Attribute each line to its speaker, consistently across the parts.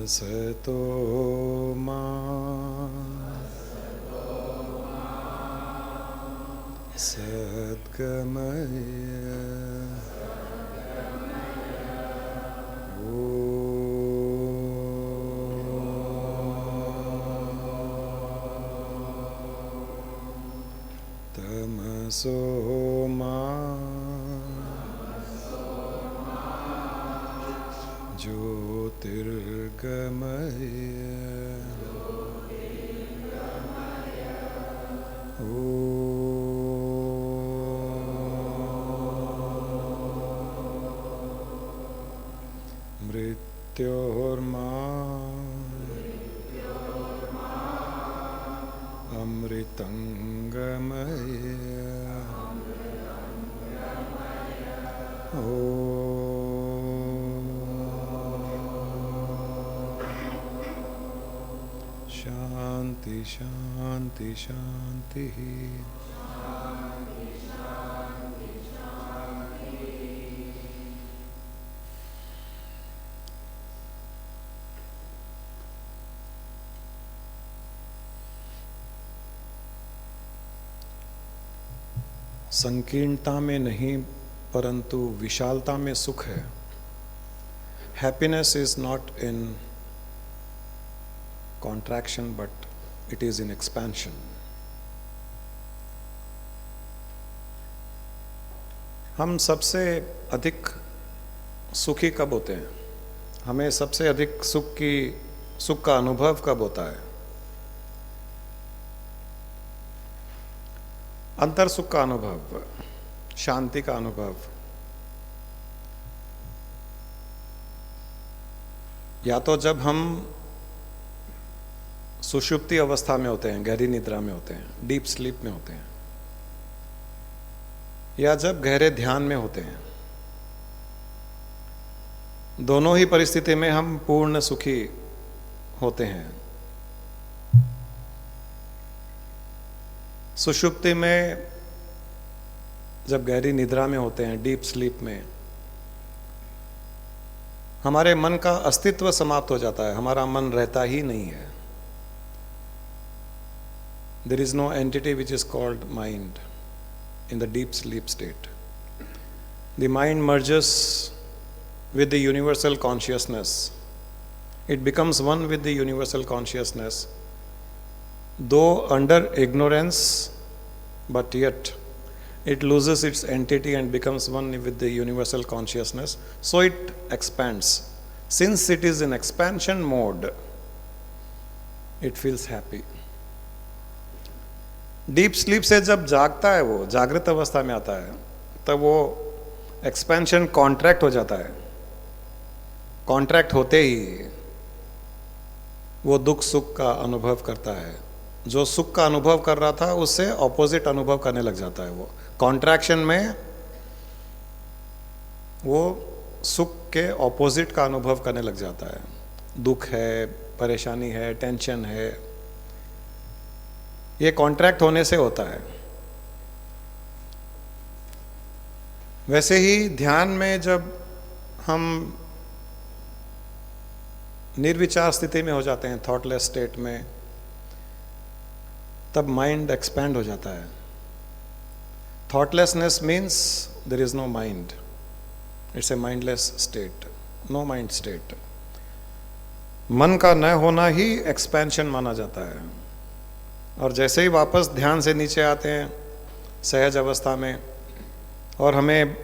Speaker 1: असतो मा सद्गमय तमसो मा ज्योतिर्गमय मृत्योर्मा अमृतंगमय शांति शांति शांति। संकीर्णता में नहीं परंतु विशालता में सुख है। Happiness is not in contraction but it is in expansion. हम सबसे अधिक सुखी कब होते हैं? हमें सबसे अधिक सुख का अनुभव कब होता है? अंतर सुख का अनुभव, शांति का अनुभव, या तो जब हम सुषुप्ति अवस्था में होते हैं, गहरी निद्रा में होते हैं, डीप स्लीप में होते हैं, या जब गहरे ध्यान में होते हैं। दोनों ही परिस्थिति में हम पूर्ण सुखी होते हैं। सुषुप्ति में जब गहरी निद्रा में होते हैं, डीप स्लीप में, हमारे मन का अस्तित्व समाप्त हो जाता है, हमारा मन रहता ही नहीं है। There is no entity which is called mind in the deep sleep state. The mind merges with the universal consciousness. It becomes one with the universal consciousness. Though under ignorance, but yet it loses its entity and becomes one with the universal consciousness. So it expands. Since it is in expansion mode, it feels happy. Deep sleep से जब जागता है, वो जागृत अवस्था में आता है, तब वो एक्सपेंशन कॉन्ट्रैक्ट हो जाता है। कॉन्ट्रैक्ट होते ही वो दुख सुख का अनुभव करता है। जो सुख का अनुभव कर रहा था उससे ऑपोजिट अनुभव करने लग जाता है। वो कॉन्ट्रैक्शन में वो सुख के ऑपोजिट का अनुभव करने लग जाता है। दुख है, परेशानी है, टेंशन है, ये कॉन्ट्रैक्ट होने से होता है। वैसे ही ध्यान में जब हम निर्विचार स्थिति में हो जाते हैं, थॉटलेस स्टेट में, तब माइंड एक्सपैंड हो जाता है। Thoughtlessness means there is no mind, it's a mindless state, no mind state. मन का न होना ही एक्सपेंशन माना जाता है। और जैसे ही वापस ध्यान से नीचे आते हैं सहज अवस्था में, और हमें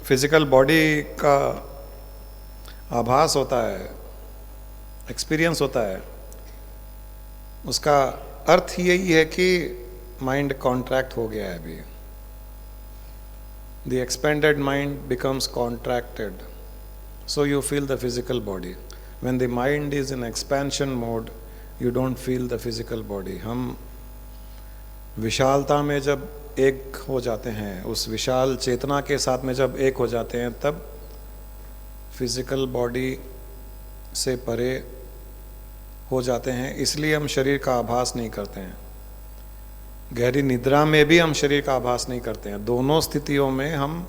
Speaker 1: फिजिकल बॉडी का आभास होता है, एक्सपीरियंस होता है, उसका अर्थ यही है कि माइंड कॉन्ट्रैक्ट हो गया है अभी। The expanded mind becomes contracted, so you feel the physical body. When the mind is in expansion mode, you don't feel the physical body. हम विशालता में जब एक हो जाते हैं, उस विशाल चेतना के साथ में जब एक हो जाते हैं, तब फिजिकल बॉडी से परे हो जाते हैं। इसलिए हम शरीर का आभास नहीं करते हैं। गहरी निद्रा में भी हम शरीर का आभास नहीं करते हैं। दोनों स्थितियों में हम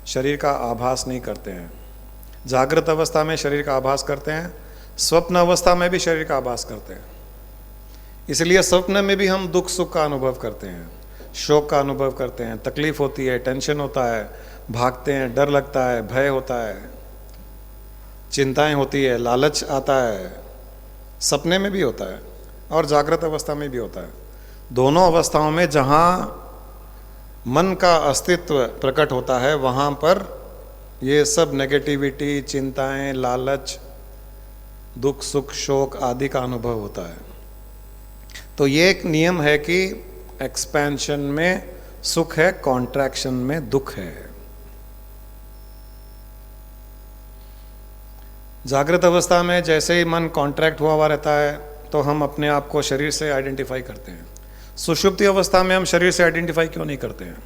Speaker 1: शरीर का आभास नहीं करते हैं। जागृत अवस्था में शरीर का आभास करते हैं, स्वप्न अवस्था में भी शरीर का आभास करते हैं। इसलिए स्वप्न में भी हम दुख सुख का अनुभव करते हैं, शोक का अनुभव करते हैं, तकलीफ होती है, टेंशन होता है, भागते हैं, डर लगता है, भय होता है, चिंताएं होती है, लालच आता है। सपने में भी होता है और जागृत अवस्था में भी होता है। दोनों अवस्थाओं में जहां मन का अस्तित्व प्रकट होता है वहां पर ये सब नेगेटिविटी, चिंताएं, लालच, दुख सुख शोक आदि का अनुभव होता है। तो ये एक नियम है कि एक्सपेंशन में सुख है, कॉन्ट्रैक्शन में दुख है। जागृत अवस्था में जैसे ही मन कॉन्ट्रैक्ट हुआ रहता है तो हम अपने आप को शरीर से आइडेंटिफाई करते हैं। सुषुप्ति अवस्था में हम शरीर से आइडेंटिफाई क्यों नहीं करते हैं?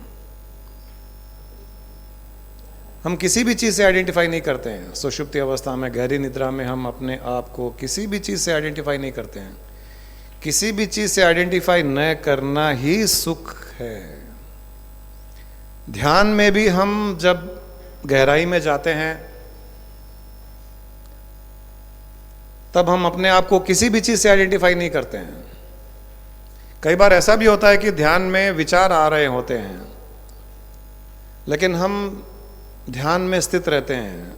Speaker 1: हम किसी भी चीज़ से आइडेंटिफाई नहीं करते हैं। सुषुप्ति अवस्था में, गहरी निद्रा में हम अपने आप को किसी भी चीज़ से आइडेंटिफाई नहीं करते हैं। किसी भी चीज़ से आइडेंटिफाई न करना ही सुख है। ध्यान में भी हम जब गहराई में जाते हैं तब हम अपने आप को किसी भी चीज़ से आइडेंटिफाई नहीं करते हैं। कई बार ऐसा भी होता है कि ध्यान में विचार आ रहे होते हैं लेकिन हम ध्यान में स्थित रहते हैं।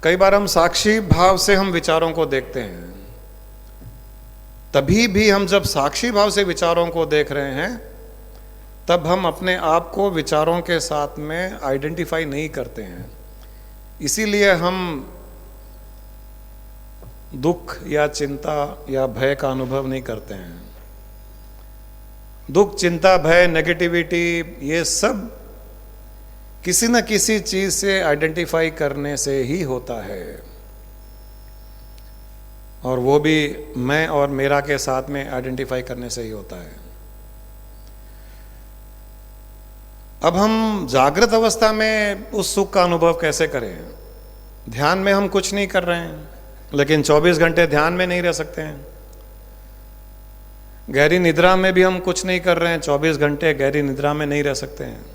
Speaker 1: कई बार हम साक्षी भाव से हम विचारों को देखते हैं। तभी भी हम जब साक्षी भाव से विचारों को देख रहे हैं तब हम अपने आप को विचारों के साथ में आइडेंटिफाई नहीं करते हैं। इसीलिए हम दुख या चिंता या भय का अनुभव नहीं करते हैं। दुख, चिंता, भय, नेगेटिविटी ये सब किसी न किसी चीज से आइडेंटिफाई करने से ही होता है, और वो भी मैं और मेरा के साथ में आइडेंटिफाई करने से ही होता है। अब हम जागृत अवस्था में उस सुख का अनुभव कैसे करें? ध्यान में हम कुछ नहीं कर रहे हैं लेकिन 24 घंटे ध्यान में नहीं रह सकते हैं। गहरी निद्रा में भी हम कुछ नहीं कर रहे हैं, 24 घंटे गहरी निद्रा में नहीं रह सकते हैं।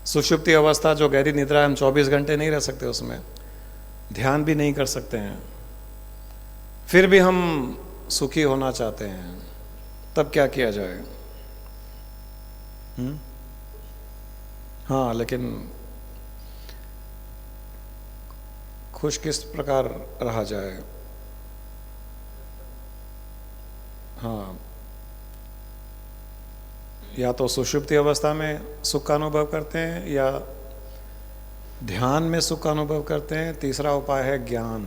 Speaker 1: सुषुप्ति अवस्था जो गहरी निद्रा है, हम 24 घंटे नहीं रह सकते उसमें, ध्यान भी नहीं कर सकते हैं। फिर भी हम सुखी होना चाहते हैं, तब क्या किया जाए? हाँ, लेकिन खुश किस प्रकार रहा जाए? हाँ, या तो सुषुप्ति अवस्था में सुख का अनुभव करते हैं या ध्यान में सुख का अनुभव करते हैं। तीसरा उपाय है ज्ञान।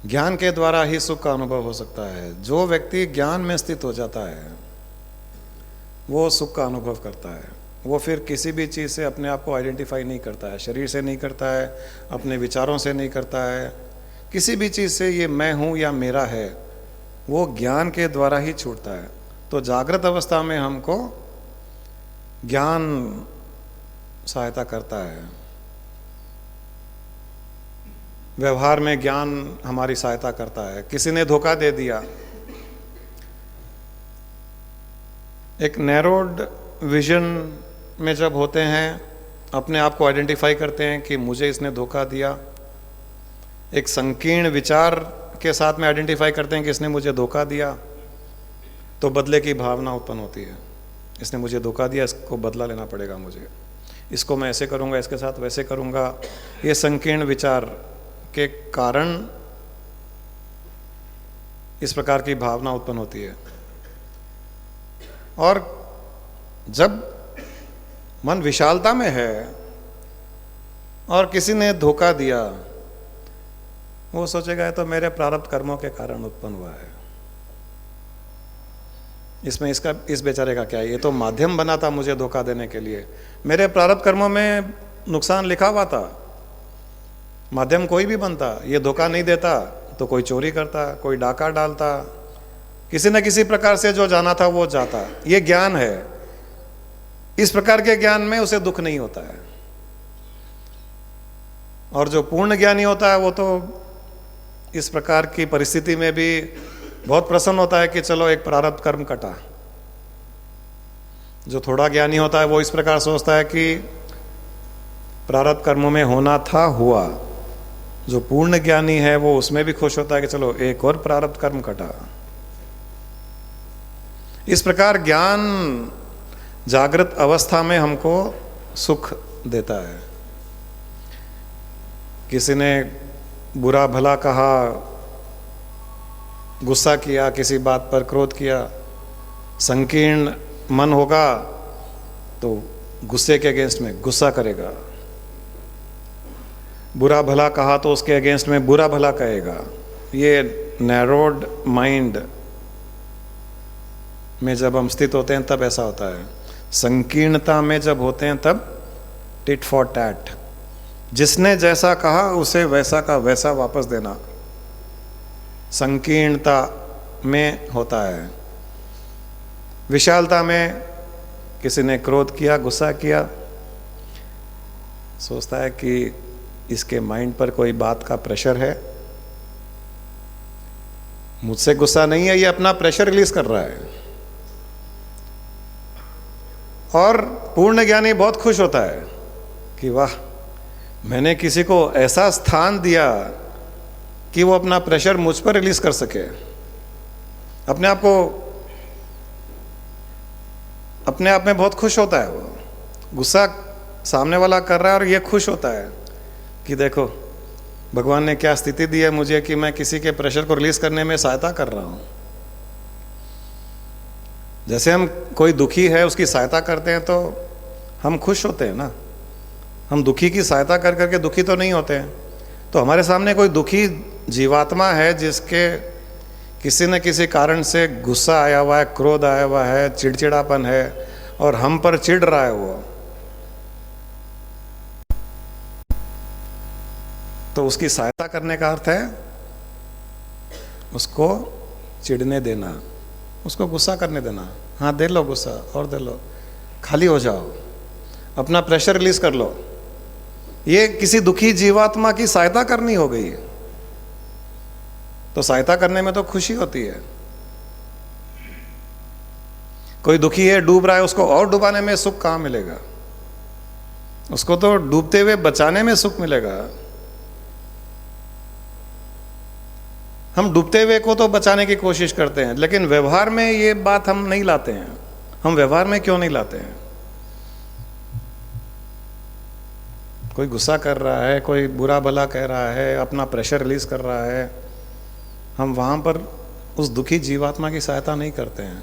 Speaker 1: ज्ञान के द्वारा ही सुख का अनुभव हो सकता है। जो व्यक्ति ज्ञान में स्थित हो जाता है वो सुख का अनुभव करता है। वो फिर किसी भी चीज़ से अपने आप को आइडेंटिफाई नहीं करता है, शरीर से नहीं करता है, अपने विचारों से नहीं करता है, किसी भी चीज़ से ये मैं हूँ या मेरा है, वो ज्ञान के द्वारा ही छूटता है। तो जागृत अवस्था में हमको ज्ञान सहायता करता है। व्यवहार में ज्ञान हमारी सहायता करता है। किसी ने धोखा दे दिया, एक नैरोड विजन में जब होते हैं, अपने आप को आइडेंटिफाई करते हैं कि मुझे इसने धोखा दिया, एक संकीर्ण विचार के साथ में आइडेंटिफाई करते हैं कि इसने मुझे धोखा दिया, तो बदले की भावना उत्पन्न होती है। इसने मुझे धोखा दिया, इसको बदला लेना पड़ेगा मुझे, इसको मैं ऐसे करूँगा, इसके साथ वैसे करूँगा। ये संकीर्ण विचार के कारण इस प्रकार की भावना उत्पन्न होती है। और जब मन विशालता में है और किसी ने धोखा दिया, वो सोचेगा ये तो मेरे प्रारब्ध कर्मों के कारण उत्पन्न हुआ है, इसमें इसका इस बेचारे का क्या है, ये तो माध्यम बना था मुझे धोखा देने के लिए। मेरे प्रारब्ध कर्मों में नुकसान लिखा हुआ था। माध्यम कोई भी बनता, ये धोखा नहीं देता तो कोई चोरी करता, कोई डाका डालता, किसी न किसी प्रकार से जो जाना था वो जाता। ये ज्ञान है। इस प्रकार के ज्ञान में उसे दुख नहीं होता है। और जो पूर्ण ज्ञानी होता है वो तो इस प्रकार की परिस्थिति में भी बहुत प्रसन्न होता है कि चलो एक प्रारब्ध कर्म कटा। जो थोड़ा ज्ञानी होता है वो इस प्रकार सोचता है कि प्रारब्ध कर्मों में होना था हुआ। जो पूर्ण ज्ञानी है वो उसमें भी खुश होता है कि चलो एक और प्रारब्ध कर्म कटा। इस प्रकार ज्ञान जागृत अवस्था में हमको सुख देता है। किसी ने बुरा भला कहा, गुस्सा किया, किसी बात पर क्रोध किया, संकीर्ण मन होगा तो गुस्से के अगेंस्ट में गुस्सा करेगा, बुरा भला कहा तो उसके अगेंस्ट में बुरा भला कहेगा। ये नैरोड माइंड में जब हम स्थित होते हैं तब ऐसा होता है। संकीर्णता में जब होते हैं तब टिट फॉर टैट, जिसने जैसा कहा उसे वैसा का वैसा वापस देना, संकीर्णता में होता है। विशालता में किसी ने क्रोध किया, गुस्सा किया, सोचता है कि इसके माइंड पर कोई बात का प्रेशर है, मुझसे गुस्सा नहीं है, ये अपना प्रेशर रिलीज कर रहा है। और पूर्ण ज्ञानी बहुत खुश होता है कि वाह, मैंने किसी को ऐसा स्थान दिया कि वो अपना प्रेशर मुझ पर रिलीज कर सके। अपने आप में बहुत खुश होता है। वो गुस्सा सामने वाला कर रहा है और ये खुश होता है कि देखो भगवान ने क्या स्थिति दी है मुझे कि मैं किसी के प्रेशर को रिलीज करने में सहायता कर रहा हूं। जैसे हम कोई दुखी है उसकी सहायता करते हैं तो हम खुश होते हैं ना। हम दुखी की सहायता कर करके दुखी तो नहीं होते हैं। तो हमारे सामने कोई दुखी जीवात्मा है जिसके किसी न किसी कारण से गुस्सा आया हुआ है, क्रोध आया हुआ है, चिड़चिड़ापन है और हम पर चिढ़ रहा है वो, तो उसकी सहायता करने का अर्थ है उसको चिढ़ने देना, उसको गुस्सा करने देना। हाँ, दे लो गुस्सा और दे लो, खाली हो जाओ, अपना प्रेशर रिलीज कर लो। ये किसी दुखी जीवात्मा की सहायता करनी हो गई, तो सहायता करने में तो खुशी होती है। कोई दुखी है, डूब रहा है, उसको और डुबाने में सुख कहां मिलेगा? उसको तो डूबते हुए बचाने में सुख मिलेगा। हम डूबते हुए को तो बचाने की कोशिश करते हैं, लेकिन व्यवहार में ये बात हम नहीं लाते हैं। हम व्यवहार में क्यों नहीं लाते हैं? कोई गुस्सा कर रहा है, कोई बुरा भला कह रहा है, अपना प्रेशर रिलीज कर रहा है, हम वहां पर उस दुखी जीवात्मा की सहायता नहीं करते हैं।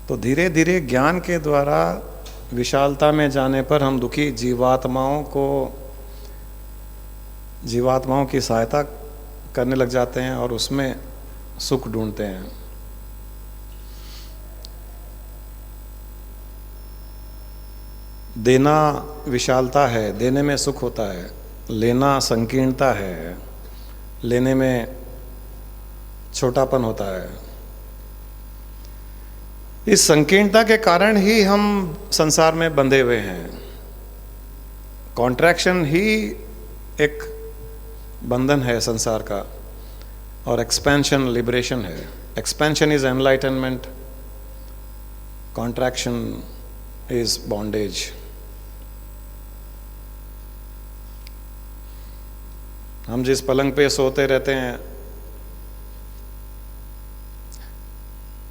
Speaker 1: तो धीरे धीरे ज्ञान के द्वारा विशालता में जाने पर हम दुखी जीवात्माओं की सहायता करने लग जाते हैं और उसमें सुख ढूंढते हैं। देना विशालता है, देने में सुख होता है। लेना संकीर्णता है, लेने में छोटापन होता है। इस संकीर्णता के कारण ही हम संसार में बंधे हुए हैं। कॉन्ट्रैक्शन ही एक बंधन है संसार का, और एक्सपेंशन लिबरेशन है। Expansion is enlightenment, contraction is bondage. हम जिस पलंग पे सोते रहते हैं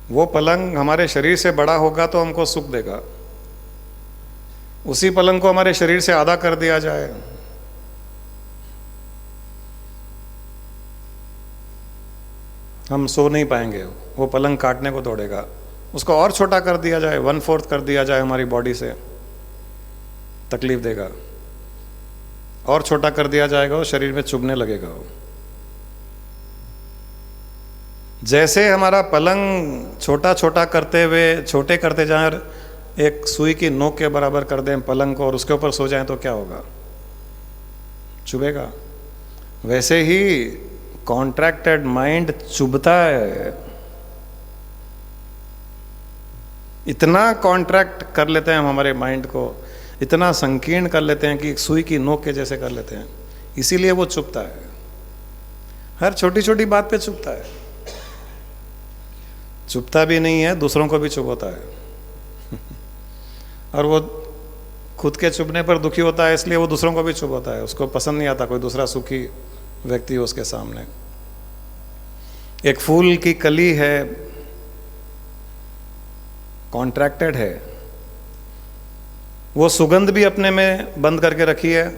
Speaker 1: वो पलंग हमारे शरीर से बड़ा होगा तो हमको सुख देगा। उसी पलंग को हमारे शरीर से आधा कर दिया जाए, हम सो नहीं पाएंगे, वो पलंग काटने को दौड़ेगा। उसको और छोटा कर दिया जाए, 1/4 कर दिया जाए हमारी बॉडी से, तकलीफ देगा। और छोटा कर दिया जाएगा, वो शरीर में चुभने लगेगा। जैसे हमारा पलंग छोटा छोटा करते हुए छोटे करते जाएं और एक सुई की नोक के बराबर कर दें पलंग को और उसके ऊपर सो जाएं तो क्या होगा? चुभेगा। वैसे ही कॉन्ट्रैक्टेड माइंड चुभता है। इतना कॉन्ट्रैक्ट कर लेते हैं हम हमारे माइंड को, इतना संकीर्ण कर लेते हैं कि सुई की नोक के जैसे कर लेते हैं, इसीलिए वो चुभता है। हर छोटी छोटी बात पे चुभता है। चुभता भी नहीं है, दूसरों को भी चुभता है। और वो खुद के चुभने पर दुखी होता है, इसलिए वो दूसरों को भी चुभाता है। उसको पसंद नहीं आता कोई दूसरा सुखी व्यक्ति हो उसके सामने। एक फूल की कली है, कॉन्ट्रैक्टेड है, वो सुगंध भी अपने में बंद करके रखी है,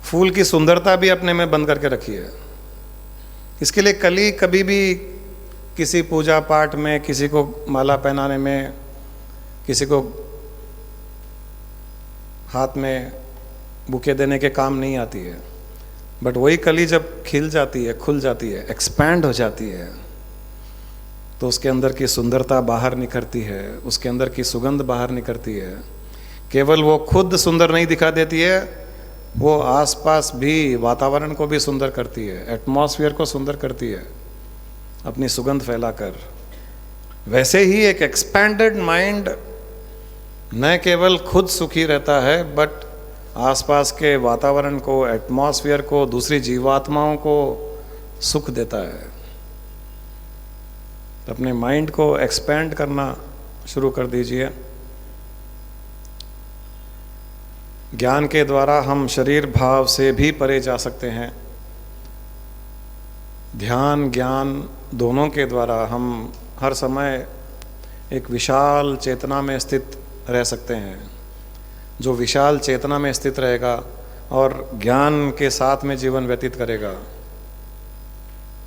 Speaker 1: फूल की सुंदरता भी अपने में बंद करके रखी है। इसके लिए कली कभी भी किसी पूजा पाठ में, किसी को माला पहनाने में, किसी को हाथ में बुके देने के काम नहीं आती है। बट वही कली जब खिल जाती है, खुल जाती है, एक्सपैंड हो जाती है, तो उसके अंदर की सुंदरता बाहर निकलती है, उसके अंदर की सुगंध बाहर निकलती है। केवल वो खुद सुंदर नहीं दिखा देती है, वो आसपास भी वातावरण को भी सुंदर करती है, एटमॉस्फेयर को सुंदर करती है अपनी सुगंध फैलाकर। वैसे ही एक एक्सपैंडेड माइंड न केवल खुद सुखी रहता है, बट आसपास के वातावरण को, एटमॉस्फेयर को, दूसरी जीवात्माओं को सुख देता है। अपने माइंड को एक्सपैंड करना शुरू कर दीजिए। ज्ञान के द्वारा हम शरीर भाव से भी परे जा सकते हैं। ध्यान ज्ञान दोनों के द्वारा हम हर समय एक विशाल चेतना में स्थित रह सकते हैं। जो विशाल चेतना में स्थित रहेगा और ज्ञान के साथ में जीवन व्यतीत करेगा,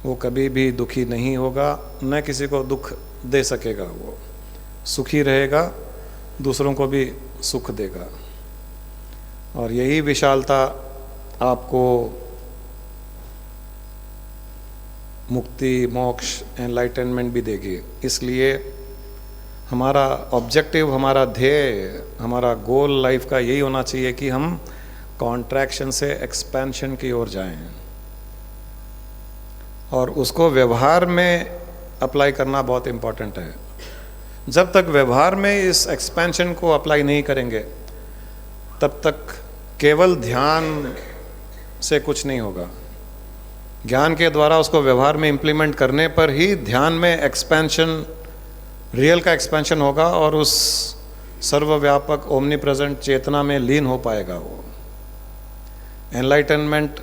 Speaker 1: वो कभी भी दुखी नहीं होगा, न किसी को दुख दे सकेगा। वो सुखी रहेगा, दूसरों को भी सुख देगा। और यही विशालता आपको मुक्ति, मोक्ष, एनलाइटनमेंट भी देगी। इसलिए हमारा ऑब्जेक्टिव, हमारा ध्येय, हमारा गोल लाइफ का यही होना चाहिए कि हम कॉन्ट्रैक्शन से एक्सपेंशन की ओर जाएं, और उसको व्यवहार में अप्लाई करना बहुत इम्पोर्टेंट है। जब तक व्यवहार में इस एक्सपेंशन को अप्लाई नहीं करेंगे, तब तक केवल ध्यान से कुछ नहीं होगा। ज्ञान के द्वारा उसको व्यवहार में इम्प्लीमेंट करने पर ही ध्यान में एक्सपेंशन, रियल का एक्सपेंशन होगा, और उस सर्वव्यापक ओमनी प्रेजेंट चेतना में लीन हो पाएगा। वो एनलाइटनमेंट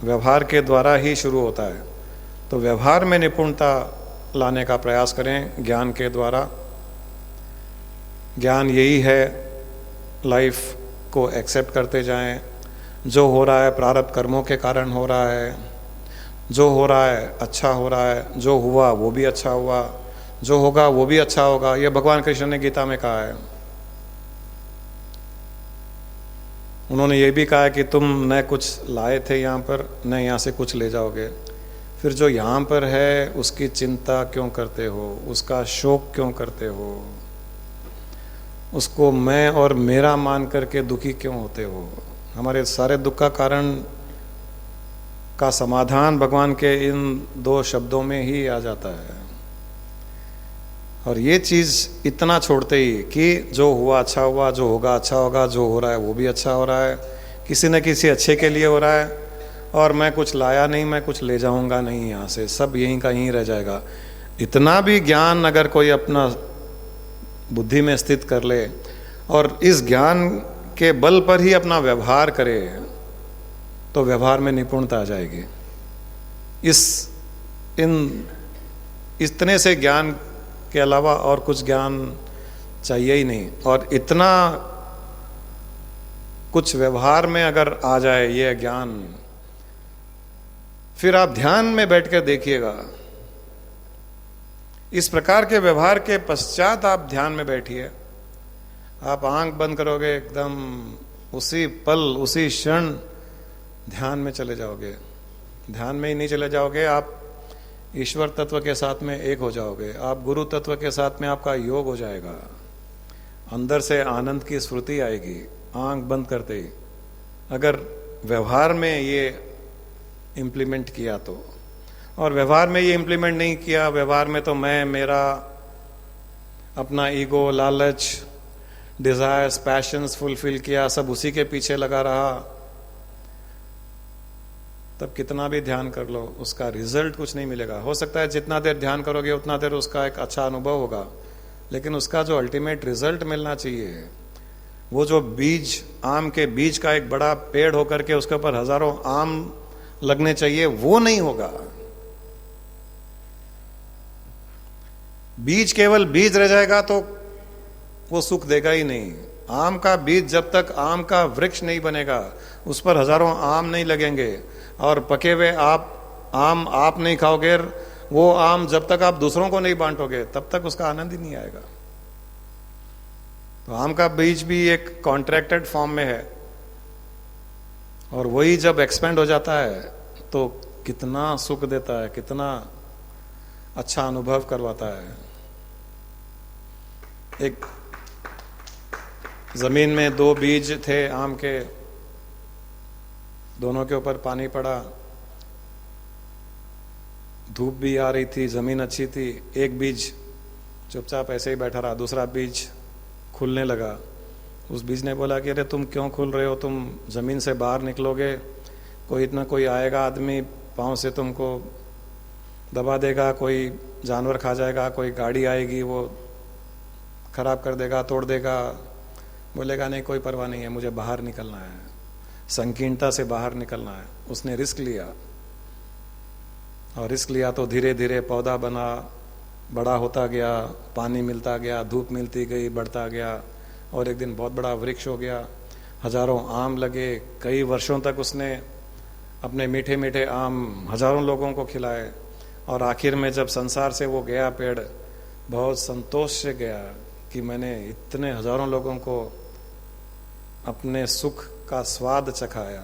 Speaker 1: व्यवहार के द्वारा ही शुरू होता है। तो व्यवहार में निपुणता लाने का प्रयास करें ज्ञान के द्वारा। ज्ञान यही है, लाइफ को एक्सेप्ट करते जाएं। जो हो रहा है प्रारब्ध कर्मों के कारण हो रहा है, जो हो रहा है अच्छा हो रहा है, जो हुआ वो भी अच्छा हुआ, जो होगा वो भी अच्छा होगा। ये भगवान कृष्ण ने गीता में कहा है। उन्होंने ये भी कहा है कि तुम न कुछ लाए थे यहाँ पर, न यहाँ से कुछ ले जाओगे। फिर जो यहाँ पर है उसकी चिंता क्यों करते हो, उसका शोक क्यों करते हो, उसको मैं और मेरा मान करके दुखी क्यों होते हो। हमारे सारे दुख का कारण का समाधान भगवान के इन दो शब्दों में ही आ जाता है। और ये चीज़ इतना छोड़ते ही कि जो हुआ अच्छा हुआ, जो होगा अच्छा होगा, जो हो रहा है वो भी अच्छा हो रहा है, किसी न किसी अच्छे के लिए हो रहा है, और मैं कुछ लाया नहीं, मैं कुछ ले जाऊंगा नहीं यहाँ से, सब यहीं का यहीं रह जाएगा। इतना भी ज्ञान अगर कोई अपना बुद्धि में स्थित कर ले और इस ज्ञान के बल पर ही अपना व्यवहार करे, तो व्यवहार में निपुणता आ जाएगी। इतने से ज्ञान के अलावा और कुछ ज्ञान चाहिए ही नहीं। और इतना कुछ व्यवहार में अगर आ जाए ये ज्ञान, फिर आप ध्यान में बैठकर देखिएगा। इस प्रकार के व्यवहार के पश्चात आप ध्यान में बैठिए। आप आंख बंद करोगे, एकदम उसी पल, उसी क्षण ध्यान में चले जाओगे। ध्यान में ही नहीं चले जाओगे, आप ईश्वर तत्व के साथ में एक हो जाओगे। आप गुरु तत्व के साथ में आपका योग हो जाएगा। अंदर से आनंद की स्फूर्ति आएगी आंख बंद करते ही, अगर व्यवहार में ये इम्प्लीमेंट किया तो। और व्यवहार में ये इम्प्लीमेंट नहीं किया, व्यवहार में तो मैं, मेरा, अपना ईगो, लालच, डिजायर्स, पैशंस फुलफिल किया, सब उसी के पीछे लगा रहा, तब कितना भी ध्यान कर लो उसका रिजल्ट कुछ नहीं मिलेगा। हो सकता है जितना देर ध्यान करोगे उतना देर उसका एक अच्छा अनुभव होगा, लेकिन उसका जो अल्टीमेट रिजल्ट मिलना चाहिए वो जो बीज, आम के बीज का एक बड़ा पेड़ होकर के उसके ऊपर हजारों आम लगने चाहिए, वो नहीं होगा। बीज केवल बीज रह जाएगा तो वो सुख देगा ही नहीं। आम का बीज जब तक आम का वृक्ष नहीं बनेगा, उस पर हजारों आम नहीं लगेंगे, और पके हुए आम आप नहीं खाओगे, वो आम जब तक आप दूसरों को नहीं बांटोगे तब तक उसका आनंद ही नहीं आएगा। तो आम का बीज भी एक कॉन्ट्रैक्टेड फॉर्म में है, और वही जब एक्सपेंड हो जाता है तो कितना सुख देता है, कितना अच्छा अनुभव करवाता है। एक जमीन में 2 बीज थे आम के, दोनों के ऊपर पानी पड़ा, धूप भी आ रही थी, जमीन अच्छी थी। एक बीज चुपचाप ऐसे ही बैठा रहा, दूसरा बीज खुलने लगा। उस बीज ने बोला कि अरे तुम क्यों खुल रहे हो, तुम जमीन से बाहर निकलोगे, कोई इतना कोई आएगा आदमी पाँव से तुमको दबा देगा, कोई जानवर खा जाएगा, कोई गाड़ी आएगी वो खराब कर देगा, तोड़ देगा। बोलेगा नहीं, कोई परवाह नहीं है, मुझे बाहर निकलना है, संकीर्णता से बाहर निकलना है। उसने रिस्क लिया, और रिस्क लिया तो धीरे धीरे पौधा बना, बड़ा होता गया, पानी मिलता गया, धूप मिलती गई, बढ़ता गया, और एक दिन बहुत बड़ा वृक्ष हो गया। हजारों आम लगे, कई वर्षों तक उसने अपने मीठे मीठे आम हजारों लोगों को खिलाए, और आखिर में जब संसार से वो गया पेड़, बहुत संतोष से गया कि मैंने इतने हजारों लोगों को अपने सुख का स्वाद चखाया।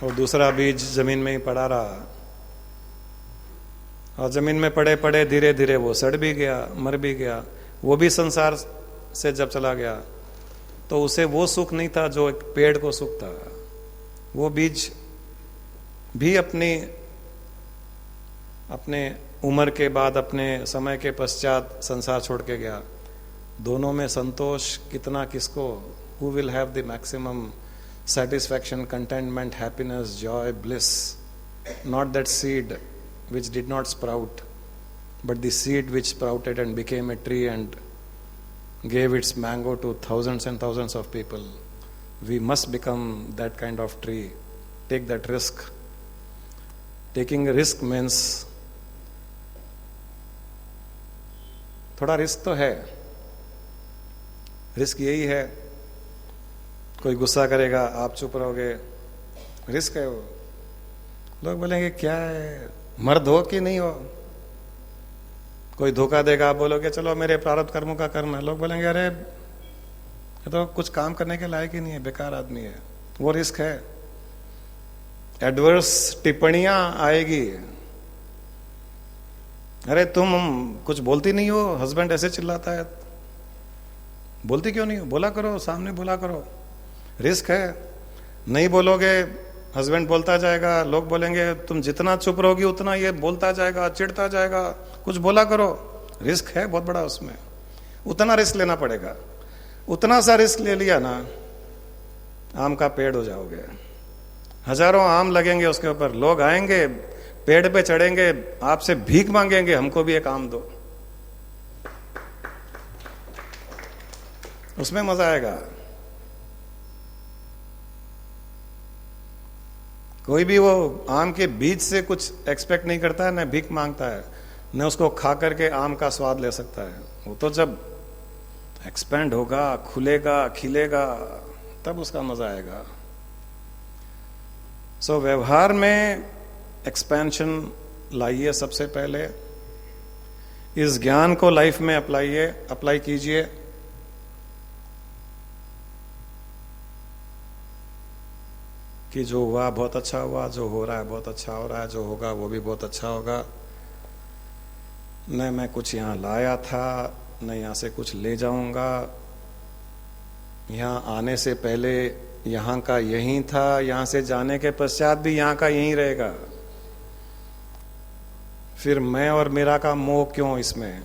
Speaker 1: और दूसरा बीज जमीन में ही पड़ा रहा, और जमीन में पड़े पड़े धीरे धीरे वो सड़ भी गया, मर भी गया। वो भी संसार से जब चला गया तो उसे वो सुख नहीं था जो एक पेड़ को सुख था। वो बीज भी अपने उम्र के बाद, अपने समय के पश्चात संसार छोड़ के गया। दोनों में संतोष कितना किसको? Who will have the maximum satisfaction, contentment, happiness, joy, bliss? Not that seed which did not sprout, but the seed which sprouted and became a tree and gave its mango to thousands and thousands of people. We must become that kind of tree. Take that risk. Taking a risk means थोड़ा risk तो है। Risk यही है, कोई गुस्सा करेगा, आप चुप रहोगे, रिस्क है वो। लोग बोलेंगे क्या है, मर्द हो कि नहीं हो। कोई धोखा देगा, आप बोलोगे चलो मेरे प्रारब्ध कर्मों का कर्म है। लोग बोलेंगे अरे ये तो कुछ काम करने के लायक ही नहीं है, बेकार आदमी है। वो रिस्क है। एडवर्स टिप्पणियां आएगी, अरे तुम कुछ बोलती नहीं हो, हस्बैंड ऐसे चिल्लाता है, बोलती क्यों नहीं हो, बोला करो, सामने बोला करो। रिस्क है। नहीं बोलोगे, हस्बैंड बोलता जाएगा, लोग बोलेंगे तुम जितना चुप रहोगी उतना ये बोलता जाएगा, चिढ़ता जाएगा, कुछ बोला करो। रिस्क है बहुत बड़ा उसमें, उतना रिस्क लेना पड़ेगा। उतना सा रिस्क ले लिया ना, आम का पेड़ हो जाओगे। हजारों आम लगेंगे उसके ऊपर, लोग आएंगे, पेड़ पे चढ़ेंगे, आपसे भीख मांगेंगे, हमको भी एक आम दो। उसमें मजा आएगा। कोई भी वो आम के बीज से कुछ एक्सपेक्ट नहीं करता है, न भीख मांगता है, न उसको खा करके आम का स्वाद ले सकता है। वो तो जब एक्सपेंड होगा, खुलेगा, खिलेगा, तब उसका मजा आएगा। सो व्यवहार में एक्सपेंशन लाइए। सबसे पहले इस ज्ञान को लाइफ में अप्लाई कीजिए। कि जो हुआ बहुत अच्छा हुआ, जो हो रहा है बहुत अच्छा हो रहा है, जो होगा वो भी बहुत अच्छा होगा। न मैं कुछ यहाँ लाया था, न यहाँ से कुछ ले जाऊंगा। यहाँ आने से पहले यहाँ का यहीं था, यहाँ से जाने के पश्चात भी यहाँ का यहीं रहेगा। फिर मैं और मेरा का मोह क्यों इसमें?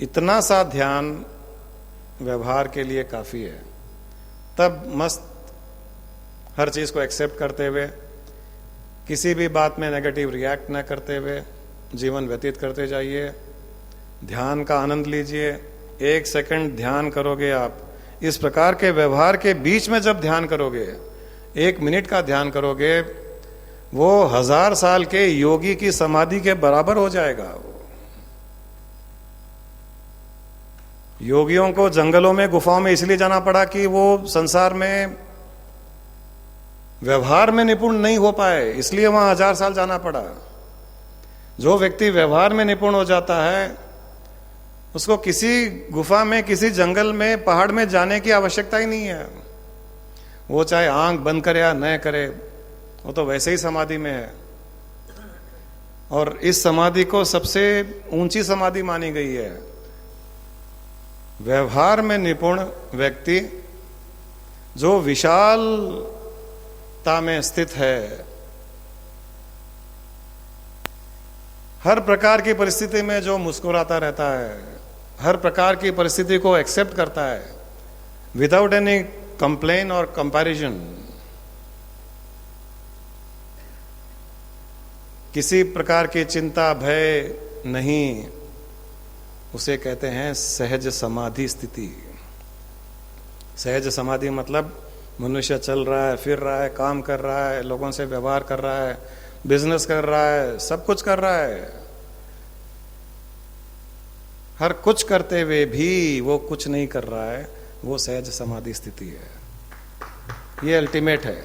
Speaker 1: इतना सा ध्यान व्यवहार के लिए काफी है। तब मस्त हर चीज को एक्सेप्ट करते हुए, किसी भी बात में नेगेटिव रिएक्ट न करते हुए जीवन व्यतीत करते जाइए। ध्यान का आनंद लीजिए। 1 सेकंड ध्यान करोगे आप, इस प्रकार के व्यवहार के बीच में जब ध्यान करोगे, 1 मिनट का ध्यान करोगे, वो 1000 साल के योगी की समाधि के बराबर हो जाएगा। योगियों को जंगलों में, गुफाओं में इसलिए जाना पड़ा कि वो संसार में व्यवहार में निपुण नहीं हो पाए, इसलिए वहां 1000 साल जाना पड़ा। जो व्यक्ति व्यवहार में निपुण हो जाता है, उसको किसी गुफा में, किसी जंगल में, पहाड़ में जाने की आवश्यकता ही नहीं है। वो चाहे आंख बंद करे या न करे, वो तो वैसे ही समाधि में है। और इस समाधि को सबसे ऊंची समाधि मानी गई है। व्यवहार में निपुण व्यक्ति जो विशालता में स्थित है, हर प्रकार की परिस्थिति में जो मुस्कुराता रहता है, हर प्रकार की परिस्थिति को एक्सेप्ट करता है, विदाउट एनी कंप्लेन और कंपैरिजन, किसी प्रकार की चिंता भय नहीं, उसे कहते हैं सहज समाधि स्थिति। सहज समाधि मतलब मनुष्य चल रहा है, फिर रहा है, काम कर रहा है, लोगों से व्यवहार कर रहा है, बिजनेस कर रहा है, सब कुछ कर रहा है, हर कुछ करते हुए भी वो कुछ नहीं कर रहा है, वो सहज समाधि स्थिति है। ये अल्टीमेट है,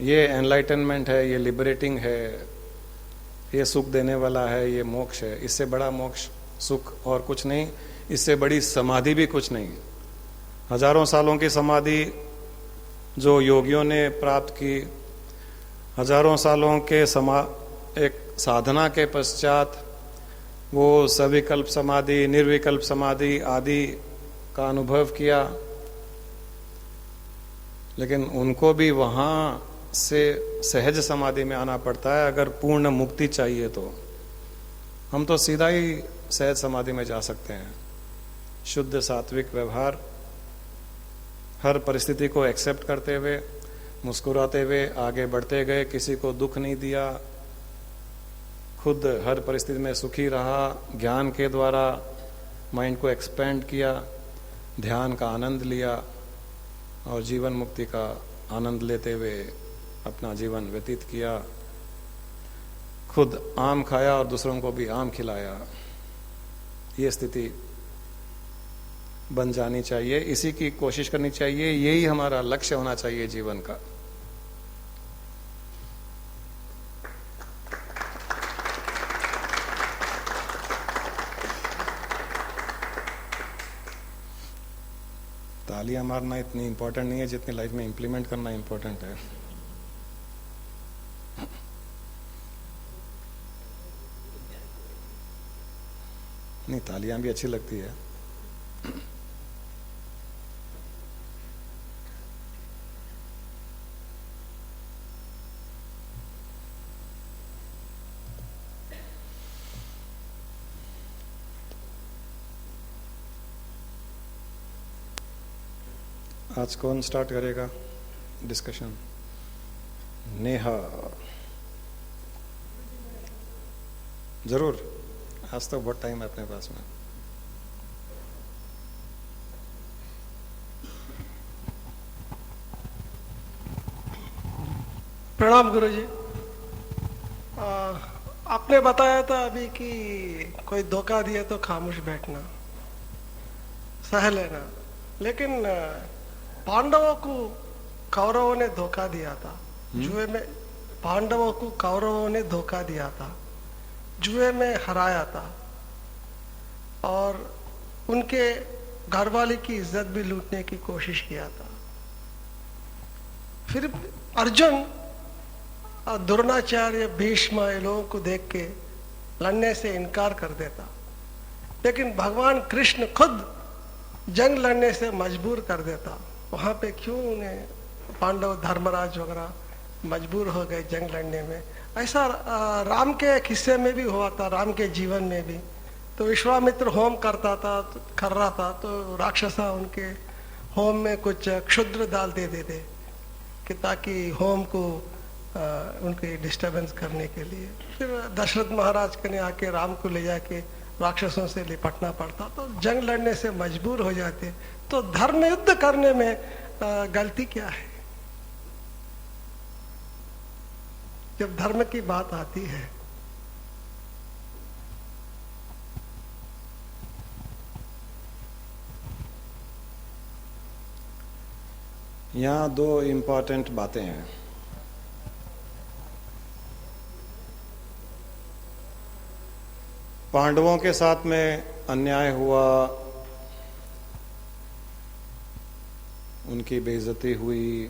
Speaker 1: ये एनलाइटनमेंट है, ये लिबरेटिंग है, ये सुख देने वाला है, ये मोक्ष है। इससे बड़ा मोक्ष, सुख और कुछ नहीं, इससे बड़ी समाधि भी कुछ नहीं। हजारों सालों की समाधि जो योगियों ने प्राप्त की, हजारों सालों के एक साधना के पश्चात वो सविकल्प समाधि, निर्विकल्प समाधि आदि का अनुभव किया, लेकिन उनको भी वहाँ से सहज समाधि में आना पड़ता है अगर पूर्ण मुक्ति चाहिए तो। हम तो सीधा ही सहज समाधि में जा सकते हैं। शुद्ध सात्विक व्यवहार, हर परिस्थिति को एक्सेप्ट करते हुए, मुस्कुराते हुए आगे बढ़ते गए, किसी को दुख नहीं दिया, खुद हर परिस्थिति में सुखी रहा, ज्ञान के द्वारा माइंड को एक्सपेंड किया, ध्यान का आनंद लिया और जीवन मुक्ति का आनंद लेते हुए अपना जीवन व्यतीत किया। खुद आम खाया और दूसरों को भी आम खिलाया। ये स्थिति बन जानी चाहिए, इसी की कोशिश करनी चाहिए, यही हमारा लक्ष्य होना चाहिए जीवन का। तालियां मारना इतनी इंपॉर्टेंट नहीं है जितनी लाइफ में इंप्लीमेंट करना इंपॉर्टेंट है। नहीं, तालियां भी अच्छी लगती है। आज कौन स्टार्ट करेगा डिस्कशन? नेहा। जरूर, आज तो बहुत टाइम है अपने पास में।
Speaker 2: प्रणाम गुरुजी। आपने बताया था अभी कि कोई धोखा दिया तो खामोश बैठना, सह लेना, लेकिन पांडवों को कौरवों ने धोखा दिया था। जुए में पांडवों को कौरवों ने धोखा दिया था, जुए में हराया था और उनके घरवाले की इज्जत भी लूटने की कोशिश किया था। फिर अर्जुन, द्रोणाचार्य, भीष्म, ये लोगों को देख के लड़ने से इनकार कर देता, लेकिन भगवान कृष्ण खुद जंग लड़ने से मजबूर कर देता। वहां पे क्यों उन्हें पांडव, धर्मराज वगैरह मजबूर हो गए जंग लड़ने में? ऐसा राम के एक हिस्से में भी हुआ था, राम के जीवन में भी। तो विश्वामित्र होम करता था, कर रहा था, तो राक्षसा उनके होम में कुछ क्षुद्र डाल दे देते कि ताकि होम को उनके डिस्टर्बेंस करने के लिए। फिर दशरथ महाराज ने आके राम को ले जाके राक्षसों से निपटना पड़ता, तो जंग लड़ने से मजबूर हो जाते। तो धर्म युद्ध करने में गलती क्या है? जब धर्म की बात आती है,
Speaker 1: यहाँ दो इम्पॉर्टेंट बातें हैं। पांडवों के साथ में अन्याय हुआ, उनकी बेइज्जती हुई।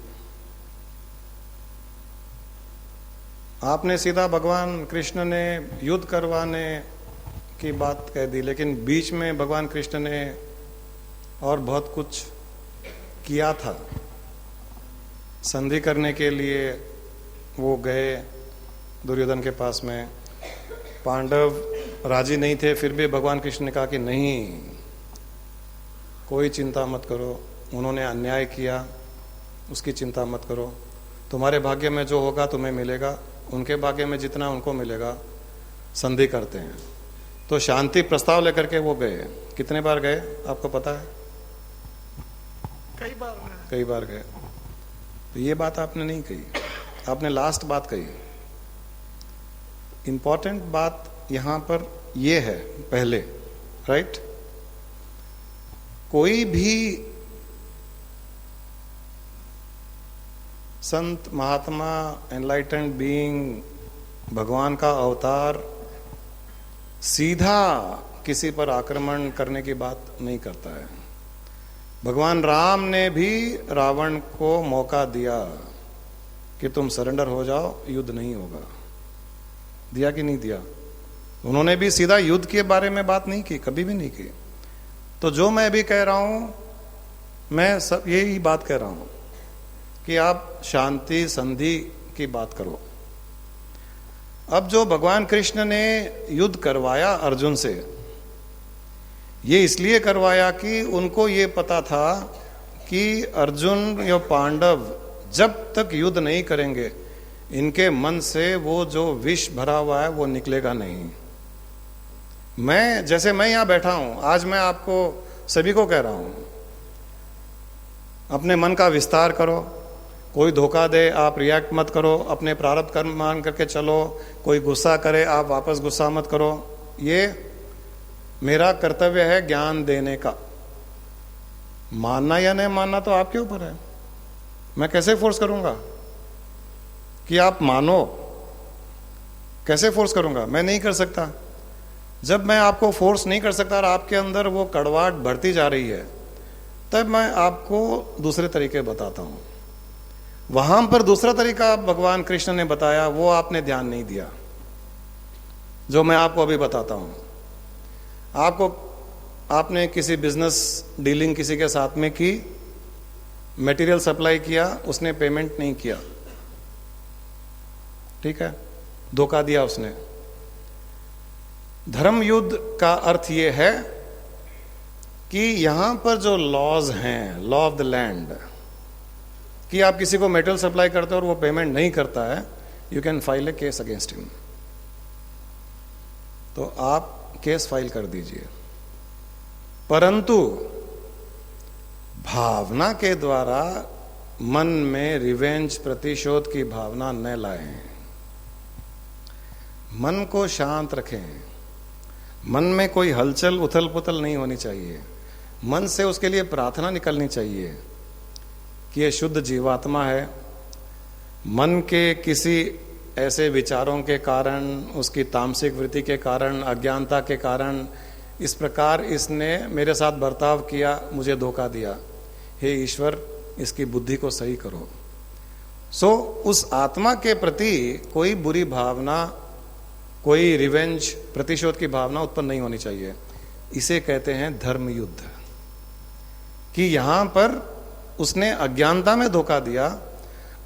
Speaker 1: आपने सीधा भगवान कृष्ण ने युद्ध करवाने की बात कह दी, लेकिन बीच में भगवान कृष्ण ने और बहुत कुछ किया था। संधि करने के लिए वो गए दुर्योधन के पास में, पांडव राजी नहीं थे, फिर भी भगवान कृष्ण ने कहा कि नहीं, कोई चिंता मत करो, उन्होंने अन्याय किया, उसकी चिंता मत करो, तुम्हारे भाग्य में जो होगा तुम्हें मिलेगा, उनके भाग्य में जितना उनको मिलेगा, संधि करते हैं। तो शांति प्रस्ताव लेकर के वो गए। कितने बार गए आपको पता है? कई बार गए। तो ये बात आपने नहीं कही, आपने लास्ट बात कही। इंपॉर्टेंट बात यहां पर ये है पहले, राइट? कोई भी संत, महात्मा, एनलाइटेंड बीइंग, भगवान का अवतार सीधा किसी पर आक्रमण करने की बात नहीं करता है। भगवान राम ने भी रावण को मौका दिया कि तुम सरेंडर हो जाओ, युद्ध नहीं होगा। दिया कि नहीं दिया? उन्होंने भी सीधा युद्ध के बारे में बात नहीं की, कभी भी नहीं की। तो जो मैं भी कह रहा हूं, मैं सब यही बात कह रहा हूं कि आप शांति संधि की बात करो। अब जो भगवान कृष्ण ने युद्ध करवाया अर्जुन से, ये इसलिए करवाया कि उनको ये पता था कि अर्जुन या पांडव जब तक युद्ध नहीं करेंगे, इनके मन से वो जो विष भरा हुआ है वो निकलेगा नहीं। जैसे मैं यहां बैठा हूं, आज मैं आपको सभी को कह रहा हूं, अपने मन का विस्तार करो। कोई धोखा दे, आप रिएक्ट मत करो, अपने प्रारब्ध कर्म मान करके चलो। कोई गुस्सा करे, आप वापस गुस्सा मत करो। ये मेरा कर्तव्य है ज्ञान देने का। मानना या नहीं मानना तो आपके ऊपर है। मैं कैसे फोर्स करूंगा कि आप मानो? कैसे फोर्स करूंगा? मैं नहीं कर सकता। जब मैं आपको फोर्स नहीं कर सकता और आपके अंदर वो कड़वाहट बढ़ती जा रही है, तब मैं आपको दूसरे तरीके बताता हूं। वहां पर दूसरा तरीका भगवान कृष्ण ने बताया, वो आपने ध्यान नहीं दिया, जो मैं आपको अभी बताता हूं। आपने किसी बिजनेस डीलिंग किसी के साथ में की, मटेरियल सप्लाई किया, उसने पेमेंट नहीं किया, ठीक है, धोखा दिया उसने। धर्म युद्ध का अर्थ यह है कि यहां पर जो लॉज हैं, लॉ ऑफ द लैंड, कि आप किसी को मेटेरियल सप्लाई करते हो और वो पेमेंट नहीं करता है, you can file A case against him. तो आप केस फाइल कर दीजिए, परंतु भावना के द्वारा मन में रिवेंज, प्रतिशोध की भावना न लाएं। मन को शांत रखें। मन में कोई हलचल उथल पुथल नहीं होनी चाहिए। मन से उसके लिए प्रार्थना निकलनी चाहिए कि ये शुद्ध जीवात्मा है। मन के किसी ऐसे विचारों के कारण, उसकी तामसिक वृत्ति के कारण, अज्ञानता के कारण इस प्रकार इसने मेरे साथ बर्ताव किया, मुझे धोखा दिया। हे ईश्वर, इसकी बुद्धि को सही करो। उस आत्मा के प्रति कोई बुरी भावना, कोई रिवेंज, प्रतिशोध की भावना उत्पन्न नहीं होनी चाहिए। इसे कहते हैं धर्म युद्ध। कि यहां पर उसने अज्ञानता में धोखा दिया,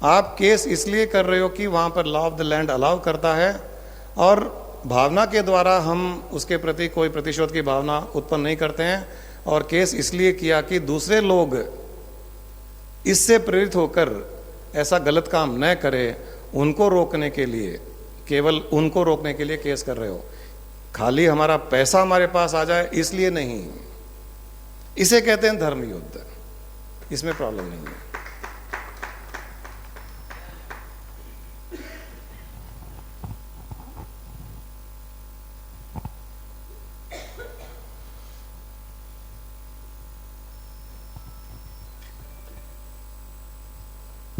Speaker 1: आप केस इसलिए कर रहे हो कि वहां पर law of the land allow करता है, और भावना के द्वारा हम उसके प्रति कोई प्रतिशोध की भावना उत्पन्न नहीं करते हैं। और केस इसलिए किया कि दूसरे लोग इससे प्रेरित होकर ऐसा गलत काम न करें, उनको रोकने के लिए, केवल उनको रोकने के लिए केस कर रहे हो। खाली हमारा पैसा हमारे पास आ जाए इसलिए नहीं। इसे कहते हैं धर्म युद्ध, इसमें प्रॉब्लम नहीं है।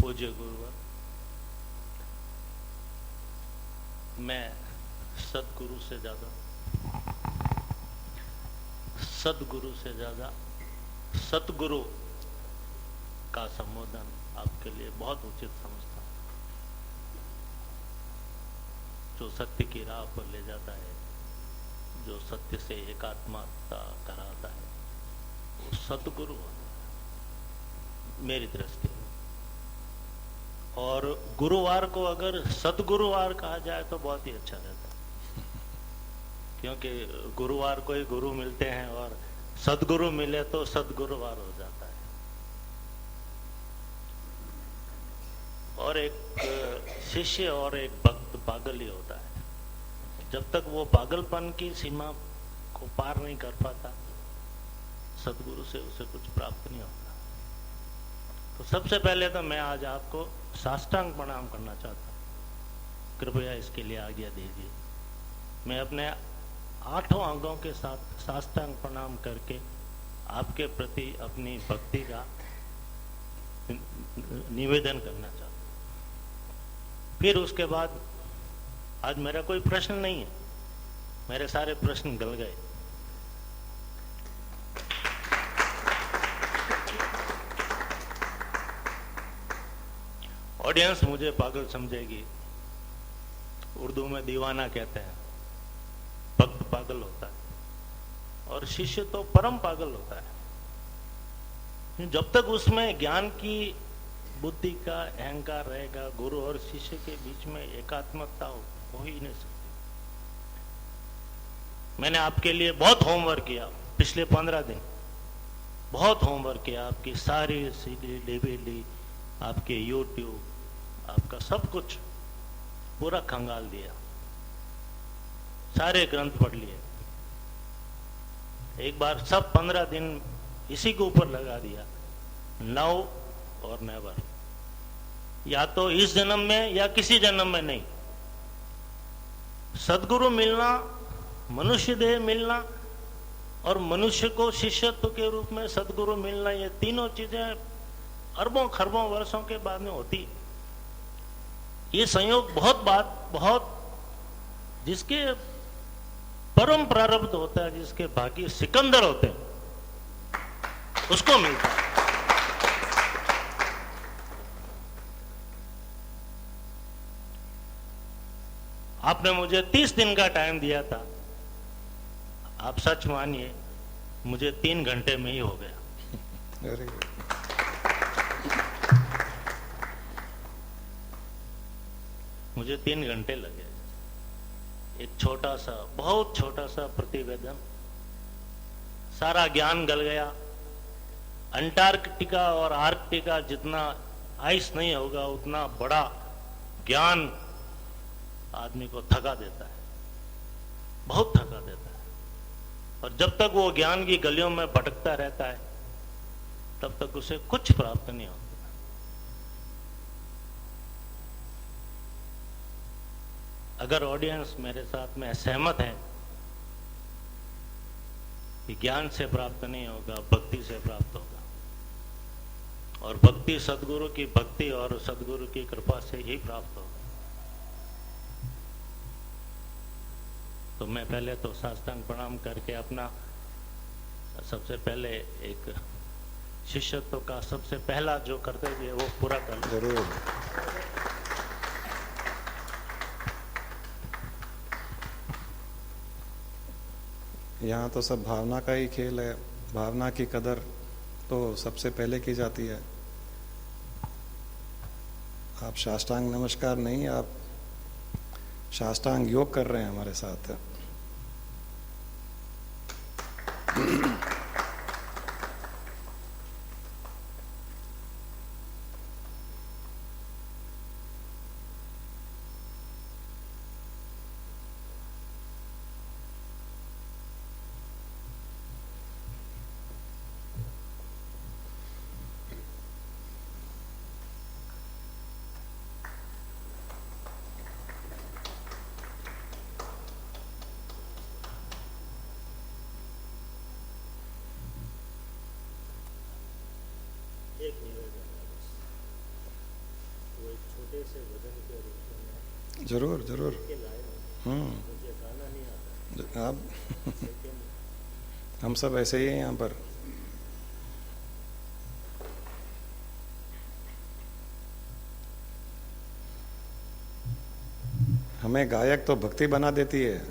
Speaker 3: पूज्य गुरुवर, मैं सदगुरु से ज्यादा सतगुरु का संबोधन आपके लिए बहुत उचित समझता हूं। जो सत्य की राह पर ले जाता है, जो सत्य से एकात्मता कराता है, वो सतगुरु होता है मेरी दृष्टि में। और गुरुवार को अगर सतगुरुवार कहा जाए तो बहुत ही अच्छा रहता है, क्योंकि गुरुवार को ही गुरु मिलते हैं और सदगुरु मिले तो सदगुरुवार हो जाता है। और एक शिष्य और एक भक्त पागल ही होता है। जब तक वो पागलपन की सीमा को पार नहीं कर पाता, सदगुरु से उसे कुछ प्राप्त नहीं होता। तो सबसे पहले तो मैं आज आपको साष्टांग प्रणाम करना चाहता हूँ, कृपया इसके लिए आज्ञा दीजिए। मैं अपने 8 अंगों के साथ साष्टांग प्रणाम करके आपके प्रति अपनी भक्ति का निवेदन करना चाहता हूँ। फिर उसके बाद आज मेरा कोई प्रश्न नहीं है, मेरे सारे प्रश्न गल गए। ऑडियंस मुझे पागल समझेगी, उर्दू में दीवाना कहते हैं। भक्त पागल होता है और शिष्य तो परम पागल होता है। जब तक उसमें ज्ञान की बुद्धि का अहंकार रहेगा, गुरु और शिष्य के बीच में एकात्मकता हो ही नहीं सकती। मैंने आपके लिए बहुत होमवर्क किया पिछले 15 दिन, बहुत होमवर्क किया। आपकी सारी CD DVD, आपके YouTube, आपका सब कुछ पूरा खंगाल दिया, सारे ग्रंथ पढ़ लिए। एक बार सब 15 दिन इसी के ऊपर लगा दिया, नाउ और नेवर। या तो इस जन्म में या किसी जन्म में नहीं। सदगुरु मिलना, मनुष्य देह मिलना और मनुष्य को शिष्यत्व के रूप में सदगुरु मिलना, ये तीनों चीजें अरबों खरबों वर्षों के बाद में होती है। ये संयोग बहुत जिसके परम प्रारब्ध होता है, जिसके भाग्य सिकंदर होते हैं, उसको मिलता है। आपने मुझे 30 दिन का टाइम दिया था, आप सच मानिए मुझे 3 घंटे में ही हो गया।
Speaker 1: अरे
Speaker 3: मुझे 3 घंटे लगे। एक छोटा सा, बहुत छोटा सा प्रतिवेदन, सारा ज्ञान गल गया। अंटार्कटिका और आर्कटिका जितना आइस नहीं होगा, उतना बड़ा ज्ञान आदमी को थका देता है, बहुत थका देता है। और जब तक वो ज्ञान की गलियों में भटकता रहता है, तब तक उसे कुछ प्राप्त नहीं होता। अगर ऑडियंस मेरे साथ में सहमत है कि ज्ञान से प्राप्त नहीं होगा, भक्ति से प्राप्त होगा, और भक्ति सदगुरु की भक्ति और सदगुरु की कृपा से ही प्राप्त होगा, तो मैं पहले तो साष्टांग प्रणाम करके अपना सबसे पहले एक शिष्यत्व का सबसे पहला जो कर्तव्य है वो पूरा कर।
Speaker 1: जरूर। यहाँ तो सब भावना का ही खेल है। भावना की कदर तो सबसे पहले की जाती है। आप साष्टांग नमस्कार नहीं, आप साष्टांग योग कर रहे हैं हमारे साथ। जरूर जरूर। आप हम सब ऐसे ही हैं यहाँ पर। हमें गायक तो भक्ति बना देती है।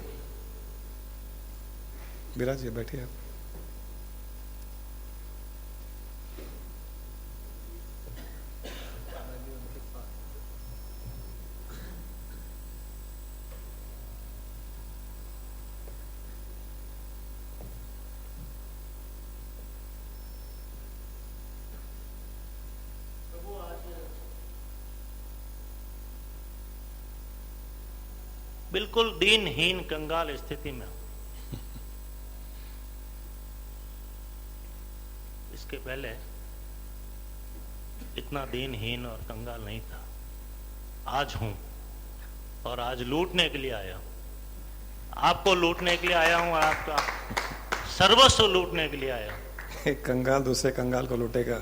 Speaker 1: विराज जी बैठिए आप।
Speaker 3: बिल्कुल दीनहीन कंगाल स्थिति में हूं। इसके पहले इतना दीनहीन और कंगाल नहीं था। आज हूं, और आज लूटने के लिए आया हूं। आपको लूटने के लिए आया हूं, आपका सर्वस्व लूटने के लिए आया हूं।
Speaker 1: एक कंगाल दूसरे कंगाल को लूटेगा।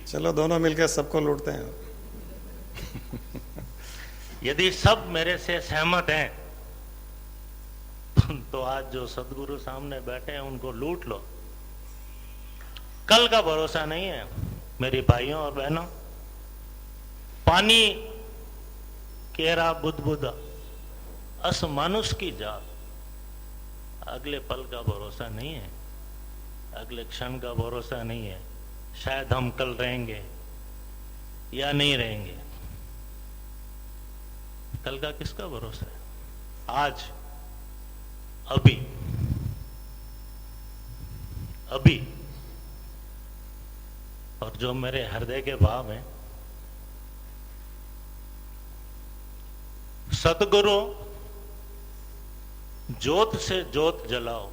Speaker 1: चलो दोनों मिलकर सबको लूटते हैं।
Speaker 3: यदि सब मेरे से सहमत हैं तो आज जो सदगुरु सामने बैठे हैं उनको लूट लो। कल का भरोसा नहीं है मेरे भाइयों और बहनों। पानी केरा बुदबुदा अस मानुष की जात। अगले पल का भरोसा नहीं है, अगले क्षण का भरोसा नहीं है। शायद हम कल रहेंगे या नहीं रहेंगे। कल का किसका भरोसा है? आज, अभी अभी। और जो मेरे हृदय के भाव हैं, सतगुरु ज्योत से ज्योत जलाओ।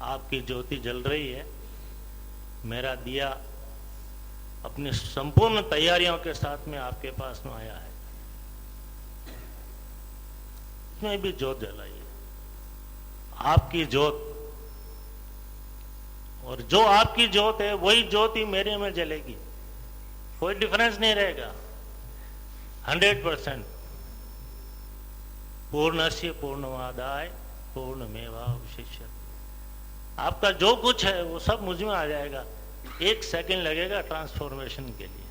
Speaker 3: आपकी ज्योति जल रही है। मेरा दिया अपनी संपूर्ण तैयारियों के साथ में आपके पास में आया है। इसमें भी ज्योत जलाइए, आपकी ज्योत। और जो आपकी ज्योत है वही ज्योति मेरे में जलेगी। कोई डिफरेंस नहीं रहेगा। 100%। पूर्णस्य पूर्णमादाय पूर्णमेवावशिष्यते। आपका जो कुछ है वो सब मुझ में आ जाएगा। 1 सेकंड लगेगा ट्रांसफॉर्मेशन के लिए।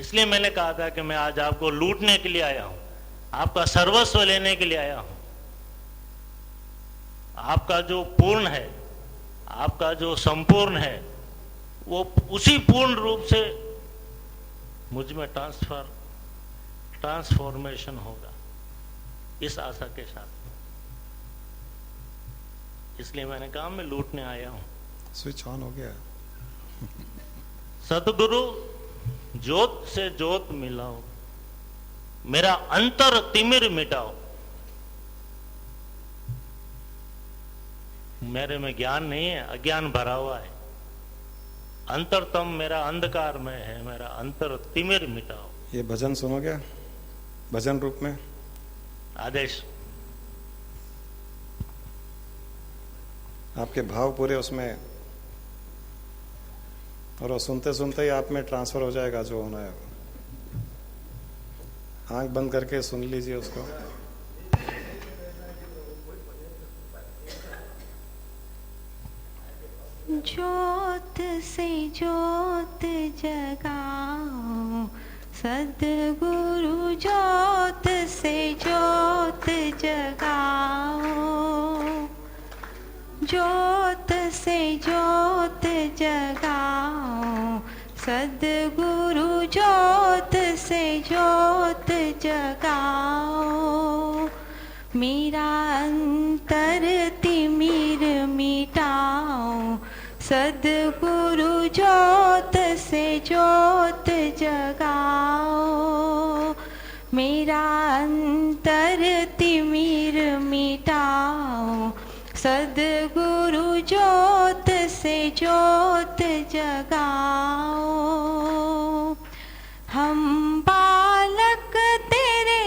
Speaker 3: इसलिए मैंने कहा था कि मैं आज आपको लूटने के लिए आया हूं, आपका सर्वस्व लेने के लिए आया हूं। आपका जो पूर्ण है, आपका जो संपूर्ण है, वो उसी पूर्ण रूप से मुझ में ट्रांसफॉर्मेशन होगा, इस आशा के साथ। इसलिए मैंने कहा मैं लूटने आया हूं।
Speaker 1: स्विच ऑन हो गया।
Speaker 3: सतगुरु ज्योत से ज्योत मिलाओ, मेरा अंतर तिमिर मिटाओ। मेरे में ज्ञान नहीं है, अज्ञान भरा हुआ है। अंतरतम मेरा अंधकार में है, मेरा अंतर तिमिर मिटाओ।
Speaker 1: ये भजन सुनो क्या? भजन रूप में
Speaker 3: आदेश।
Speaker 1: आपके भाव पूरे उसमें, और वो सुनते सुनते ही आप में ट्रांसफर हो जाएगा जो होना है। आंख बंद करके सुन लीजिए उसको।
Speaker 4: ज्योत से ज्योत जगाओ, सद्गुरु ज्योत से ज्योत जगाओ। ज्योत से ज्योत जगाओ, सद्गुरु ज्योत से ज्योत जगाओ। मेरा अंतर तिमिर मिटाओ, सद्गुरु ज्योत से ज्योत जगाओ। मेरा अंतर तिमिर मिटाओ, सद्गुरु ज्योत से ज्योत जगाओ। हम बालक तेरे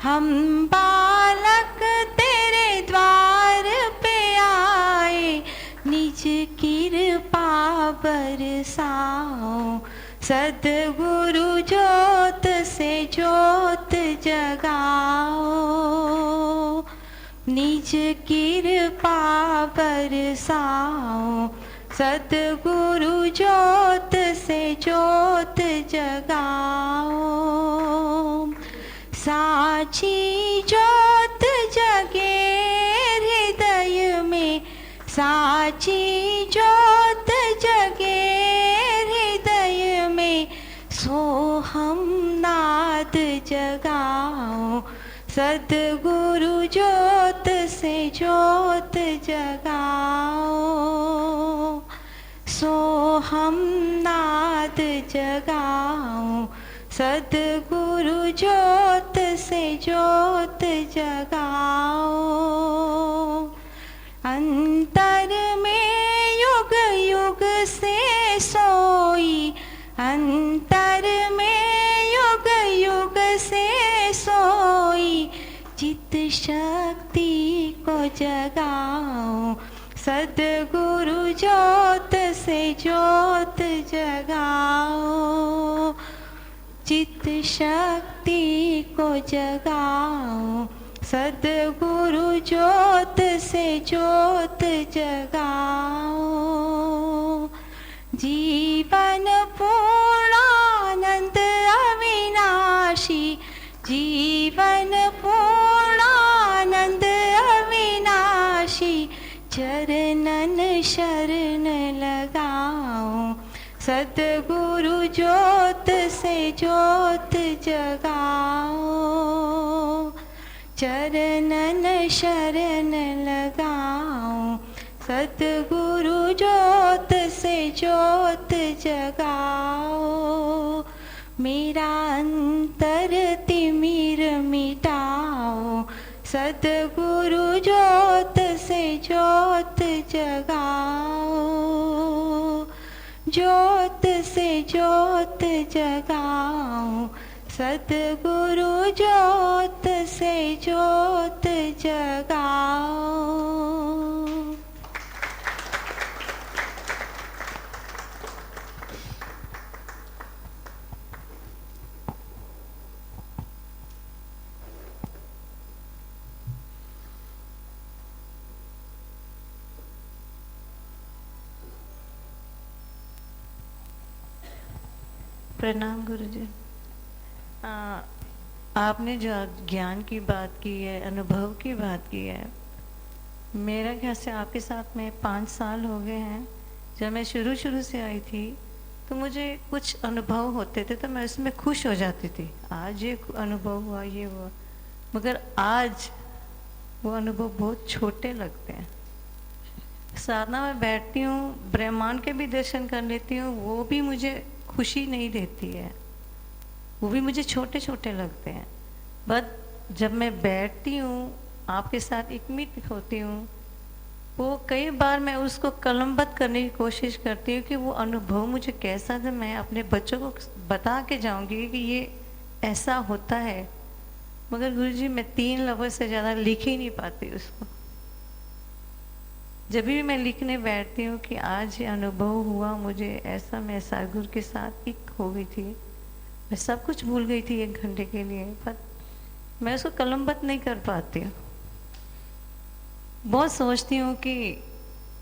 Speaker 4: हम बालक तेरे द्वार पे आए, निज कृपा बरसाओ। सद्गुरु ज्योत से ज्योत जगाओ, निज कृपा बरसाओ। सद्गुरु ज्योत से ज्योत जगाओ। साची ज्योत जगे हृदय में, साची ज्योत जगे हृदय में, सो हम नाद जगाओ। सद्गुरु ज्योत से ज्योत जगाओ, सो हम नाद जगाओ। सद्गुरु ज्योत से ज्योत जगाओ। अंतर में युग युग से सोई, अंतर में युग युग से सोई, चित शक्ति को जगाओ। सद्गुरु ज्योत से ज्योत जगाओ, चित शक्ति को जगाओ। सद्गुरु ज्योत से ज्योत जगाओ। जीवन पूर्णानंद अविनाशी, जीवन पूर्णानंद अविनाशी, चरणन शरण लगाओ। सद्गुरु ज्योत से ज्योत जगाओ, चरणन शरण लगाओ। सद्गुरु ज्योत से ज्योत जगाओ। मेरा अंतर तिमिर मिटाओ। सद्गुरु ज्योत से ज्योत जगाओ, ज्योत से ज्योत जगाओ। सद्गुरु ज्योत से ज्योत जगाओ।
Speaker 5: प्रणाम गुरुजी। आपने जो ज्ञान की बात की है, अनुभव की बात की है, मेरा ख्याल से आपके साथ में 5 साल हो गए हैं। जब मैं शुरू से आई थी तो मुझे कुछ अनुभव होते थे तो मैं उसमें खुश हो जाती थी। आज ये अनुभव हुआ, ये हुआ, मगर आज वो अनुभव बहुत छोटे लगते हैं। साधना में बैठती हूँ, ब्रह्मांड के भी दर्शन कर लेती हूँ, वो भी मुझे खुशी नहीं देती है, वो भी मुझे छोटे छोटे लगते हैं। बट जब मैं बैठती हूँ, आपके साथ एकमित होती हूँ, वो कई बार मैं उसको कलमबद्ध करने की कोशिश करती हूँ कि वो अनुभव मुझे कैसा था, मैं अपने बच्चों को बता के जाऊँगी कि ये ऐसा होता है। मगर गुरुजी मैं 3 लफ्ज़ से ज़्यादा लिख ही नहीं पाती उसको। जब भी मैं लिखने बैठती हूँ कि आज ये अनुभव हुआ मुझे ऐसा, मैं सद्गुरु के साथ एक हो गई थी, मैं सब कुछ भूल गई थी 1 घंटे के लिए, पर मैं उसको कलमबद्ध नहीं कर पाती हूँ। बहुत सोचती हूँ कि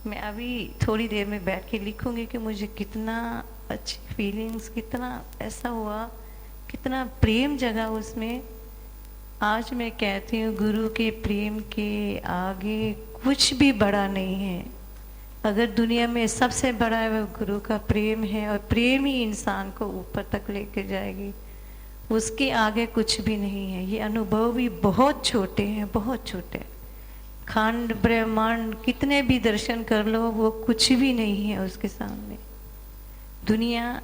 Speaker 5: मैं अभी थोड़ी देर में बैठ के लिखूँगी कि मुझे कितना अच्छी फीलिंग्स, कितना ऐसा हुआ, कितना प्रेम जगा उसमें। आज मैं कहती हूँ गुरु के प्रेम के आगे कुछ भी बड़ा नहीं है। अगर दुनिया में सबसे बड़ा है वो गुरु का प्रेम है, और प्रेम ही इंसान को ऊपर तक लेके जाएगी, उसके आगे कुछ भी नहीं है। ये अनुभव भी बहुत छोटे हैं, बहुत छोटे। खंड ब्रह्मांड कितने भी दर्शन कर लो, वो कुछ भी नहीं है उसके सामने। दुनिया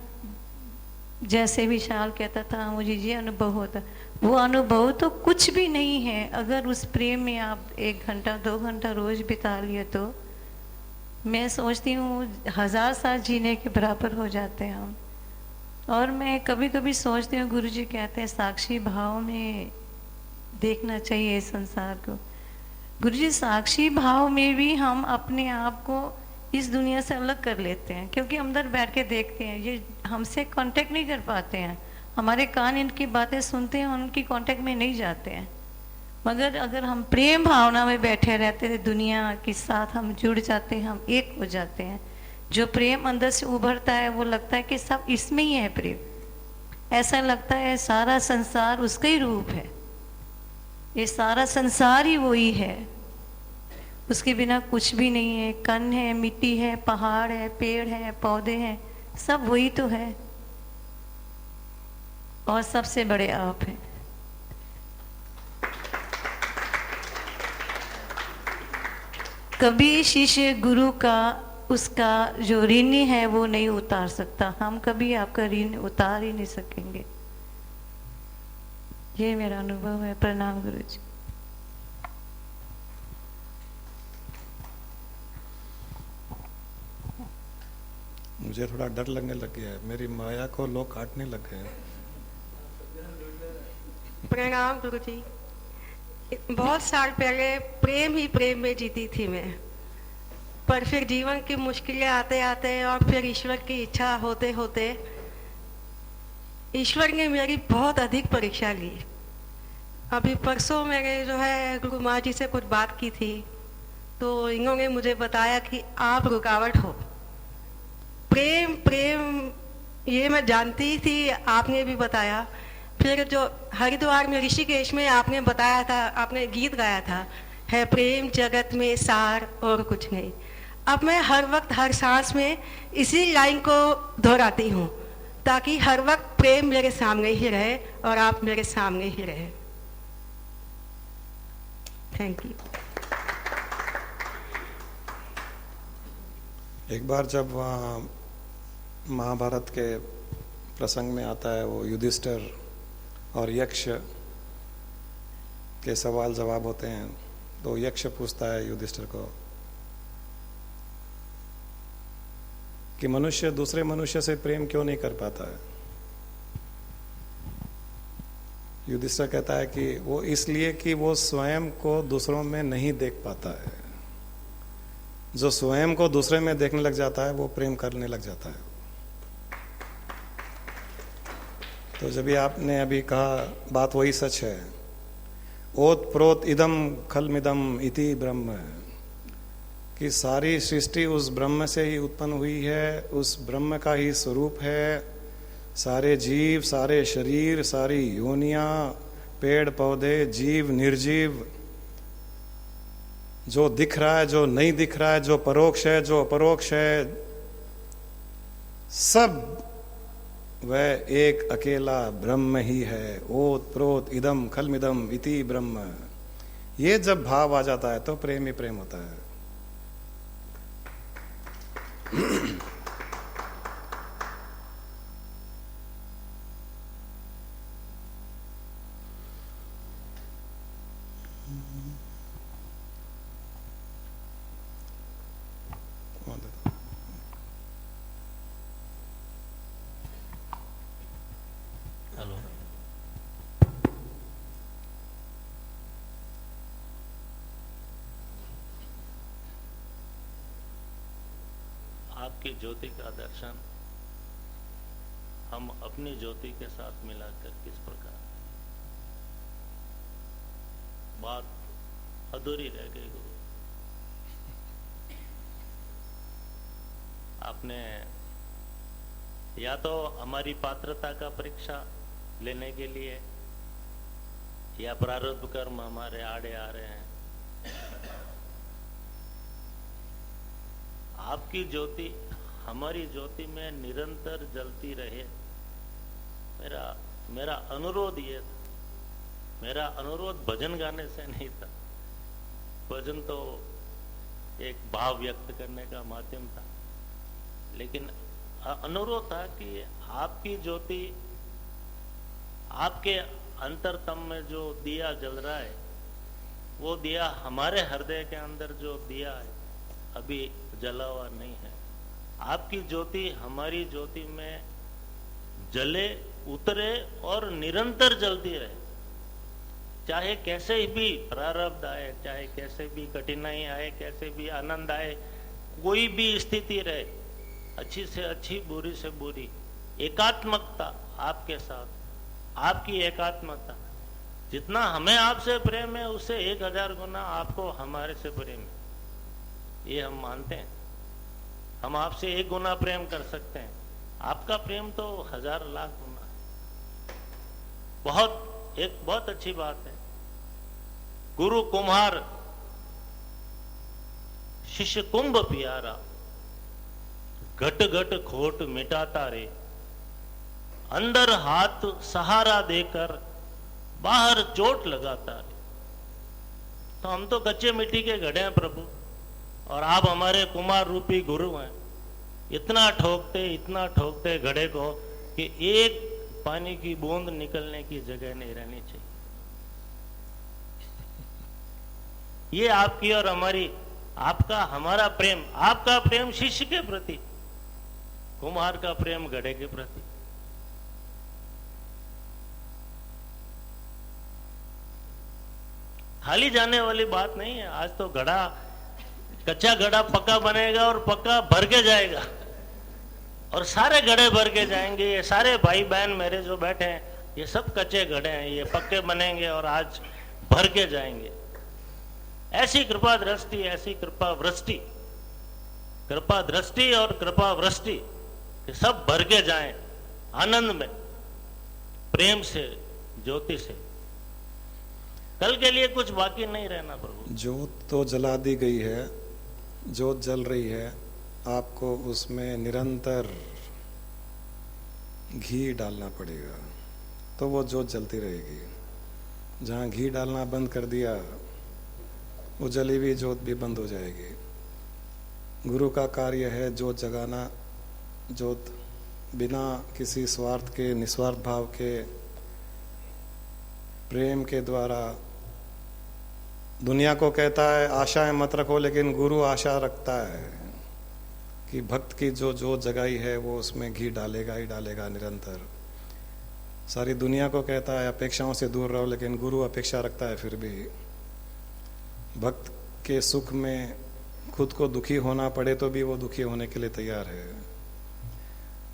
Speaker 5: जैसे विशाल कहता था मुझे ये अनुभव होता, वो अनुभव तो कुछ भी नहीं है। अगर उस प्रेम में आप 1 घंटा 2 घंटा रोज बिता लिए तो मैं सोचती हूँ 1000 साल जीने के बराबर हो जाते हैं हम। और मैं कभी कभी सोचती हूँ, गुरुजी कहते हैं साक्षी भाव में देखना चाहिए इस संसार को। गुरुजी, साक्षी भाव में भी हम अपने आप को इस दुनिया से अलग कर लेते हैं, क्योंकि अंदर बैठ के देखते हैं, ये हमसे कांटेक्ट नहीं कर पाते हैं, हमारे कान इनकी बातें सुनते हैं, उनकी कांटेक्ट में नहीं जाते हैं। मगर अगर हम प्रेम भावना में बैठे रहते हैं, दुनिया के साथ हम जुड़ जाते हैं, हम एक हो जाते हैं। जो प्रेम अंदर से उभरता है वो लगता है कि सब इसमें ही है प्रेम। ऐसा लगता है सारा संसार उसका ही रूप है, ये सारा संसार ही वही है, उसके बिना कुछ भी नहीं है। कण है, मिट्टी है, पहाड़ है, पेड़ है, पौधे हैं, सब वही तो है, और सबसे बड़े आप हैं। कभी शिष्य गुरु का उसका जो ऋण है वो नहीं उतार सकता, हम कभी आपका ऋण उतार ही नहीं सकेंगे। ये मेरा अनुभव है। प्रणाम गुरु जी।
Speaker 1: मुझे थोड़ा डर लगने लग गया है, मेरी माया को लोग काटने लग गए हैं।
Speaker 6: प्रणाम गुरु जी। बहुत साल पहले प्रेम ही प्रेम में जीती थी मैं, पर फिर जीवन की मुश्किलें आते आते और फिर ईश्वर की इच्छा होते होते ईश्वर ने मेरी बहुत अधिक परीक्षा ली। अभी परसों मैंने जो है गुरु माँ जी से कुछ बात की थी, तो इन्होंने मुझे बताया कि आप रुकावट हो। प्रेम प्रेम ये मैं जानती थी, आपने भी बताया। फिर जो हरिद्वार में ऋषिकेश में आपने बताया था, आपने गीत गाया था, है प्रेम जगत में सार और कुछ नहीं। अब मैं हर वक्त हर सांस में इसी लाइन को दोहराती हूँ, ताकि हर वक्त प्रेम मेरे सामने ही रहे और आप मेरे सामने ही रहे। Thank you.
Speaker 1: एक बार जब महाभारत के प्रसंग में आता है, वो युधिष्ठिर और यक्ष के सवाल जवाब होते हैं, तो यक्ष पूछता है युधिष्ठिर को कि मनुष्य दूसरे मनुष्य से प्रेम क्यों नहीं कर पाता है। युधिष्ठिर कहता है कि वो इसलिए कि वो स्वयं को दूसरों में नहीं देख पाता है। जो स्वयं को दूसरे में देखने लग जाता है वो प्रेम करने लग जाता है। तो जब भी आपने अभी कहा, बात वही सच है। ओत प्रोत इदम खलमिदम इति ब्रह्म, कि सारी सृष्टि उस ब्रह्म से ही उत्पन्न हुई है, उस ब्रह्म का ही स्वरूप है। सारे जीव, सारे शरीर, सारी योनियां, पेड़ पौधे, जीव निर्जीव, जो दिख रहा है, जो नहीं दिख रहा है, जो परोक्ष है, जो अपरोक्ष है, सब वह एक अकेला ब्रह्म ही है। ओत प्रोत इदम खलमिदम इति ब्रह्म। ये जब भाव आ जाता है तो प्रेम ही प्रेम होता है।
Speaker 3: हेलो, आपकी ज्योति का दर्शन हम अपनी ज्योति के साथ मिलाकर किस प्रकार, बात अधूरी रह गई गुरु। आपने या तो हमारी पात्रता का परीक्षा लेने के लिए, या प्रारब्ध कर्म हमारे आड़े आ रहे हैं। आपकी ज्योति हमारी ज्योति में निरंतर जलती रहे। मेरा अनुरोध ये था, मेरा अनुरोध भजन गाने से नहीं था। भजन तो एक भाव व्यक्त करने का माध्यम था, लेकिन अनुरोध था कि आपकी ज्योति, आपके अंतरतम में जो दिया जल रहा है, वो दिया हमारे हृदय के अंदर जो दिया है अभी जला हुआ नहीं है। आपकी ज्योति हमारी ज्योति में जले, उतरे और निरंतर जलती रहे। चाहे कैसे भी प्रारब्ध आए, चाहे कैसे भी कठिनाई आए, कैसे भी आनंद आए, कोई भी स्थिति रहे, अच्छी से अच्छी, बुरी से बुरी, एकात्मकता आपके साथ, आपकी एकात्मता, जितना हमें आपसे प्रेम है उससे 1000 गुना आपको हमारे से प्रेम है, ये हम मानते हैं। हम आपसे 1 गुना प्रेम कर सकते हैं, आपका प्रेम तो 1000 लाख गुना है। बहुत अच्छी बात है। गुरु कुम्हार शिष्य कुंभ प्यारा, घट घट खोट मिटाता रे, अंदर हाथ सहारा देकर बाहर चोट लगाता है। तो हम तो कच्चे मिट्टी के घड़े हैं प्रभु, और आप हमारे कुमार रूपी गुरु हैं। इतना ठोकते घड़े को कि एक पानी की बूंद निकलने की जगह नहीं रहनी चाहिए। ये आपकी और हमारी, आपका हमारा प्रेम, आपका प्रेम शिष्य के प्रति, कुम्हार का प्रेम घड़े के प्रति। खाली जाने वाली बात नहीं है। आज तो घड़ा, कच्चा घड़ा पक्का बनेगा और पक्का भर के जाएगा, और सारे घड़े भर के जाएंगे। ये सारे भाई बहन मेरे जो बैठे हैं, ये सब कच्चे घड़े हैं, ये पक्के बनेंगे और आज भर के जाएंगे। ऐसी कृपा दृष्टि, ऐसी कृपा वृष्टि, कृपा दृष्टि और कृपा वृष्टि कि सब भर के जाएं आनंद में, प्रेम से, ज्योति से। कल के लिए कुछ बाकी नहीं रहना प्रभु।
Speaker 1: जोत तो जला दी गई है, जोत जल रही है, आपको उसमें निरंतर घी डालना पड़ेगा, तो वो जोत जलती रहेगी। जहाँ घी डालना बंद कर दिया, वो जली हुई जोत भी बंद हो जाएगी। गुरु का कार्य है जोत जगाना, जोत बिना किसी स्वार्थ के, निस्वार्थ भाव के, प्रेम के द्वारा। दुनिया को कहता है आशाएं मत रखो, लेकिन गुरु आशा रखता है कि भक्त की जो जोत जगाई है वो उसमें घी डालेगा ही डालेगा निरंतर। सारी दुनिया को कहता है अपेक्षाओं से दूर रहो, लेकिन गुरु अपेक्षा रखता है फिर भी। भक्त के सुख में खुद को दुखी होना पड़े तो भी वो दुखी होने के लिए तैयार है।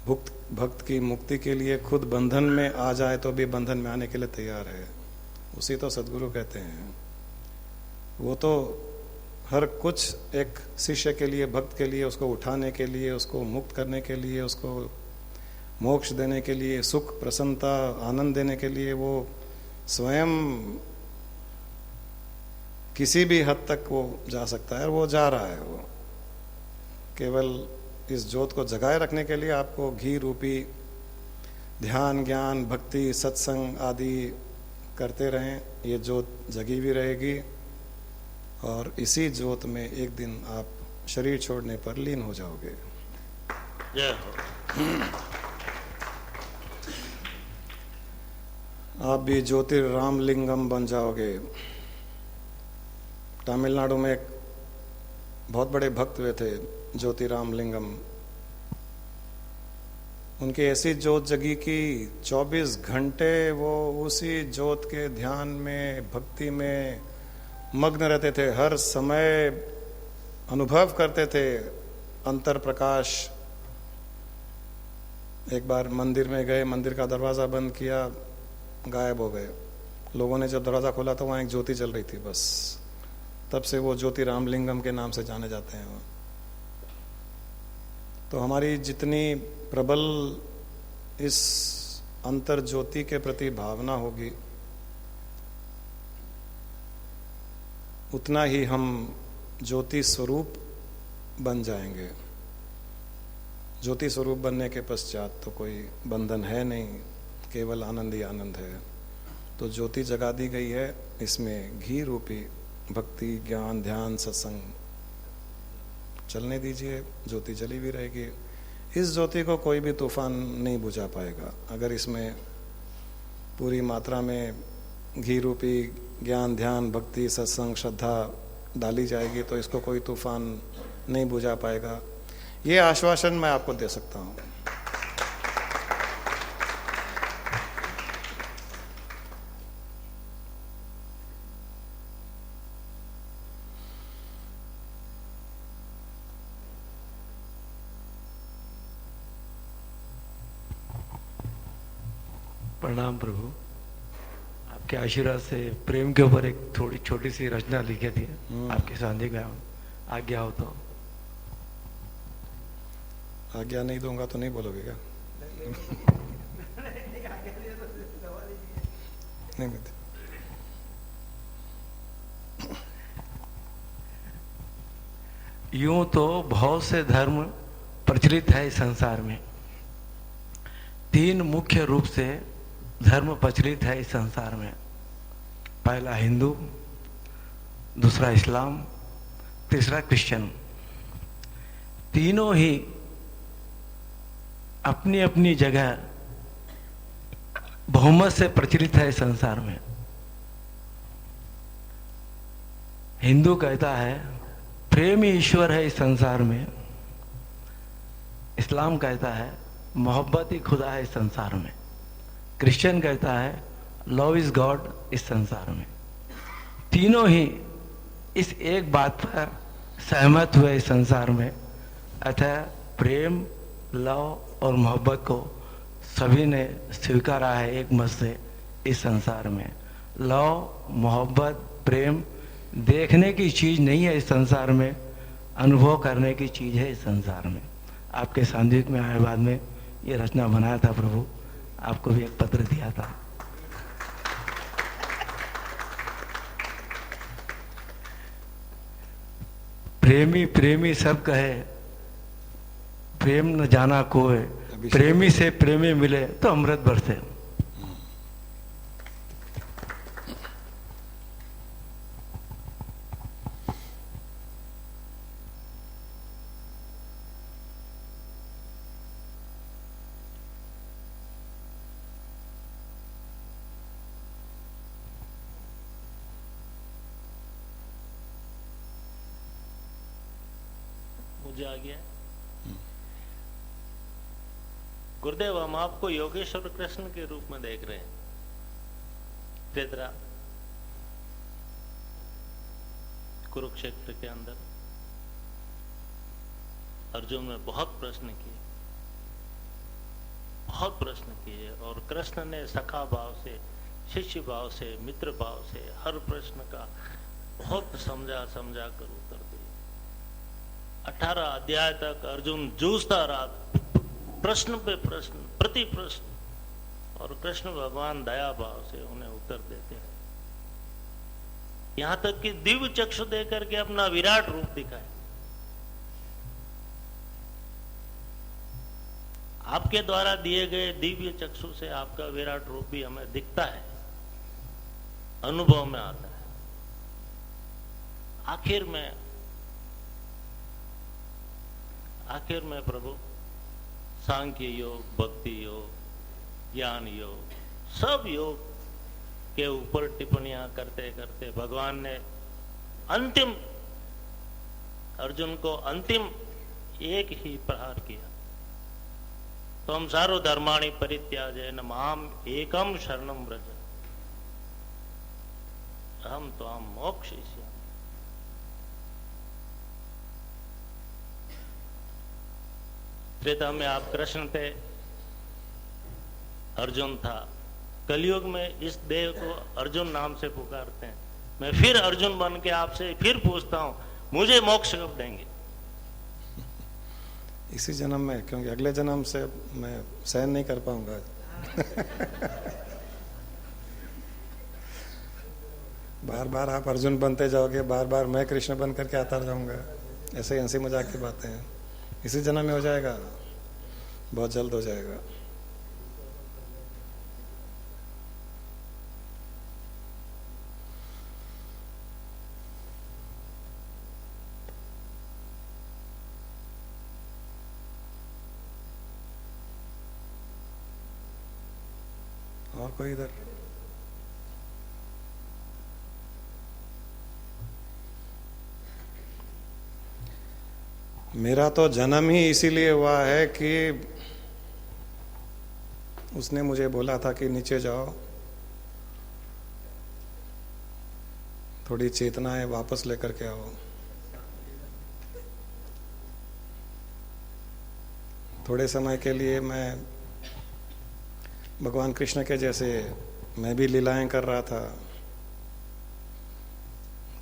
Speaker 1: भक्त की मुक्ति के लिए खुद बंधन में आ जाए तो भी बंधन में आने के लिए तैयार है। उसी तो सद्गुरु कहते हैं। वो तो हर कुछ एक शिष्य के लिए, भक्त के लिए, उसको उठाने के लिए, उसको मुक्त करने के लिए, उसको मोक्ष देने के लिए, सुख, प्रसन्नता, आनंद देने के लिए वो स्वयं किसी भी हद तक वो जा सकता है, और वो जा रहा है। वो केवल इस जोत को जगाए रखने के लिए आपको घी रूपी ध्यान, ज्ञान, भक्ति, सत्संग आदि करते रहें। ये जोत जगी भी रहेगी, और इसी जोत में एक दिन आप शरीर छोड़ने पर लीन हो जाओगे।
Speaker 3: जय हो।
Speaker 1: आप भी ज्योतिर्रामलिंगम बन जाओगे। तमिलनाडु में एक बहुत बड़े भक्त हुए थे, ज्योतिरामलिंगम। उनकी ऐसी जोत जगी कि 24 घंटे वो उसी जोत के ध्यान में, भक्ति में मग्न रहते थे। हर समय अनुभव करते थे अंतर प्रकाश। एक बार मंदिर में गए, मंदिर का दरवाज़ा बंद किया, गायब हो गए। लोगों ने जब दरवाज़ा खोला तो वहाँ एक ज्योति जल रही थी बस। तब से वो ज्योतिरामलिंगम के नाम से जाने जाते हैं। तो हमारी जितनी प्रबल इस अंतर ज्योति के प्रति भावना होगी, उतना ही हम ज्योति स्वरूप बन जाएंगे। ज्योति स्वरूप बनने के पश्चात तो कोई बंधन है नहीं, केवल आनंद ही आनंद है। तो ज्योति जगा दी गई है, इसमें घी रूपी भक्ति, ज्ञान, ध्यान, सत्संग चलने दीजिए। ज्योति जली भी रहेगी। इस ज्योति को कोई भी तूफान नहीं बुझा पाएगा। अगर इसमें पूरी मात्रा में घी रूपी ज्ञान, ध्यान, भक्ति, सत्संग, श्रद्धा डाली जाएगी तो इसको कोई तूफान नहीं बुझा पाएगा। ये आश्वासन मैं आपको दे सकता हूँ।
Speaker 7: प्रणाम प्रभु। आपके आशीर्वाद से प्रेम के ऊपर एक थोड़ी छोटी सी रचना लिखी थी, आपके सानिध्य में आज्ञा हो तो।
Speaker 1: आज्ञा नहीं दूंगा तो नहीं बोलोगे क्या? नहीं मिलती।
Speaker 7: यूं तो बहुत से धर्म प्रचलित है इस संसार में। 3 मुख्य रूप से धर्म प्रचलित है इस संसार में। पहला हिंदू, दूसरा इस्लाम, तीसरा क्रिश्चियन। तीनों ही अपनी अपनी जगह बहुमत से प्रचलित है इस संसार में। हिंदू कहता है प्रेम ही ईश्वर है इस संसार में। इस्लाम कहता है मोहब्बत ही खुदा है इस संसार में। क्रिश्चियन कहता है लव इज गॉड इस संसार में। तीनों ही इस एक बात पर सहमत हुए इस संसार में, अतः प्रेम, लव और मोहब्बत को सभी ने स्वीकारा है एक मत से इस संसार में। लव, मोहब्बत, प्रेम देखने की चीज नहीं है इस संसार में, अनुभव करने की चीज है इस संसार में। आपके सानिध्य में आए बाद में ये रचना बनाया था प्रभु, आपको भी एक पत्र दिया था। प्रेमी प्रेमी सब कहे, प्रेम न जाना कोई, प्रेमी से प्रेमी मिले तो अमृत बरसे।
Speaker 3: मुझे आ गया। गुरुदेव, हम आपको योगेश्वर कृष्ण के रूप में देख रहे हैं। तेदरा कुरुक्षेत्र के अंदर अर्जुन ने बहुत प्रश्न किए, बहुत प्रश्न किए, और कृष्ण ने सखा भाव से, शिष्य भाव से, मित्र भाव से हर प्रश्न का बहुत समझा समझा कर उत्तर दिए। 18 अध्याय तक अर्जुन जूझता रहा, प्रश्न पे प्रश्न, प्रति प्रश्न, और कृष्ण भगवान दया भाव से उन्हें उत्तर देते हैं। यहां तक कि दिव्य चक्षु देकर के अपना विराट रूप दिखाए। आपके द्वारा दिए गए दिव्य चक्षु से आपका विराट रूप भी हमें दिखता है, अनुभव में आता है। आखिर में प्रभु सांख्य योग, भक्ति योग, ज्ञान योग, सब योग के ऊपर टिप्पणियां करते करते भगवान ने अंतिम, अर्जुन को अंतिम एक ही प्रहार किया। तो हम सारो धर्माणि परित्याजेन माम एकम शरणम व्रज, हम तो हम मोक्षयिष्यामि। त्रेता में आप कृष्ण थे, अर्जुन था। कलयुग में इस देव को अर्जुन नाम से पुकारते हैं। मैं फिर अर्जुन बन के आपसे फिर पूछता हूं, मुझे मोक्ष कब देंगे?
Speaker 1: इसी जन्म में, क्योंकि अगले जन्म से मैं सहन नहीं कर पाऊंगा। बार बार आप अर्जुन बनते जाओगे, बार बार मैं कृष्ण बन करके आता जाऊंगा। ऐसे हंसी मजाक की बातें हैं। इसी जन्म में हो जाएगा, बहुत जल्द हो जाएगा। और कोई इधर? मेरा तो जन्म ही इसीलिए हुआ है कि उसने मुझे बोला था कि नीचे जाओ, थोड़ी चेतनाएं वापस लेकर के आओ। थोड़े समय के लिए मैं भगवान कृष्ण के जैसे मैं भी लीलाएं कर रहा था,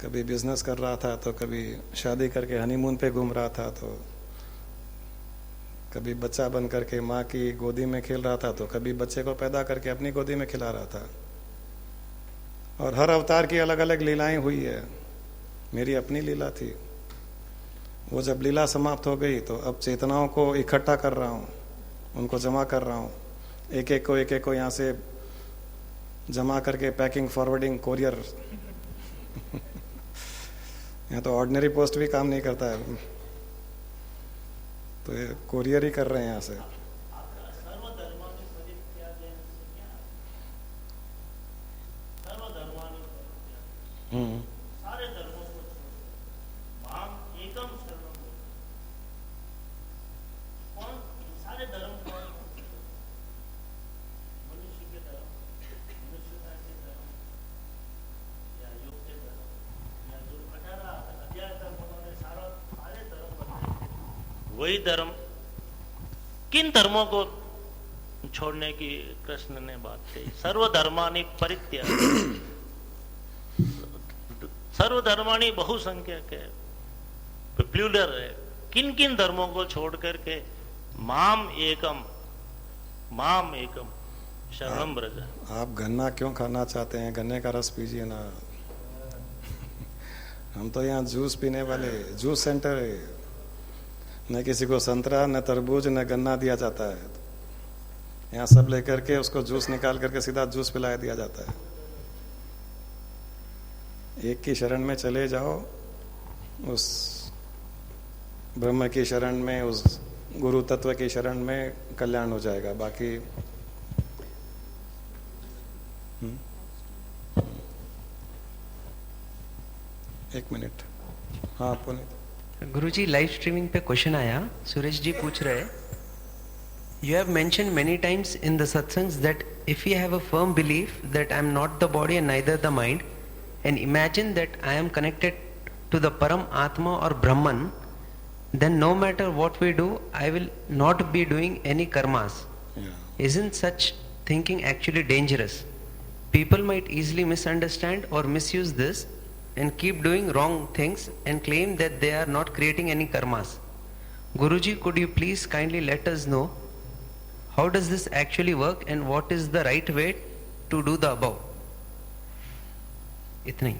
Speaker 1: कभी बिजनेस कर रहा था, तो कभी शादी करके हनीमून पे घूम रहा था, तो कभी बच्चा बन करके माँ की गोदी में खेल रहा था, तो कभी बच्चे को पैदा करके अपनी गोदी में खिला रहा था। और हर अवतार की अलग अलग लीलाएं हुई है। मेरी अपनी लीला थी, वो जब लीला समाप्त हो गई तो अब चेतनाओं को इकट्ठा कर रहा हूँ, उनको जमा कर रहा हूँ, एक एक को यहाँ से जमा करके पैकिंग, फॉरवर्डिंग, कोरियर यहाँ तो ऑर्डिनरी पोस्ट भी काम नहीं करता है, तो ये कोरियर ही कर रहे हैं यहाँ से।
Speaker 3: सारे धर्मों को माम एकम शरणम। कौन सारे धर्म कौन? मनुष्य के धर्म, मनुष्यता के धर्म, या योग के धर्म, या जो 18 अध्याय तक उन्होंने सारे धर्म बताए, वही धर्म। किन धर्मों को छोड़ने की कृष्ण ने बात कही? सर्वधर्मानि परित्याग। सर्वधर्माणी बहुसंख्यक है, प्लूरल है। किन किन धर्मों को छोड़ करके माम एकम शरणम ब्रज।
Speaker 1: आप गन्ना क्यों खाना चाहते हैं? गन्ने का रस पीजिए ना। हम तो यहाँ जूस पीने वाले, जूस सेंटर है। न किसी को संतरा, न तरबूज, न गन्ना दिया जाता है। यहाँ सब लेकर के उसको जूस निकाल करके सीधा जूस पिला दिया जाता है। एक की शरण में चले जाओ, उस ब्रह्म की शरण में, उस गुरु तत्व की शरण में कल्याण हो जाएगा। बाकी एक मिनट। हाँ पुनीत।
Speaker 8: गुरुजी, लाइव स्ट्रीमिंग पे क्वेश्चन आया, सुरेश जी पूछ रहे, you have mention many times in the satsangs that if you have a firm belief that I am not the body and neither the mind and imagine that I am connected to the Param Atma or Brahman, then no matter what we do, I will not be doing any karmas.
Speaker 1: Yeah.
Speaker 8: Isn't such thinking actually dangerous? People might easily misunderstand or misuse this and keep doing wrong things and claim that they are not creating any karmas. Guruji, could you please kindly let us know how does this actually work and what is the right way to do the above? इतना ही।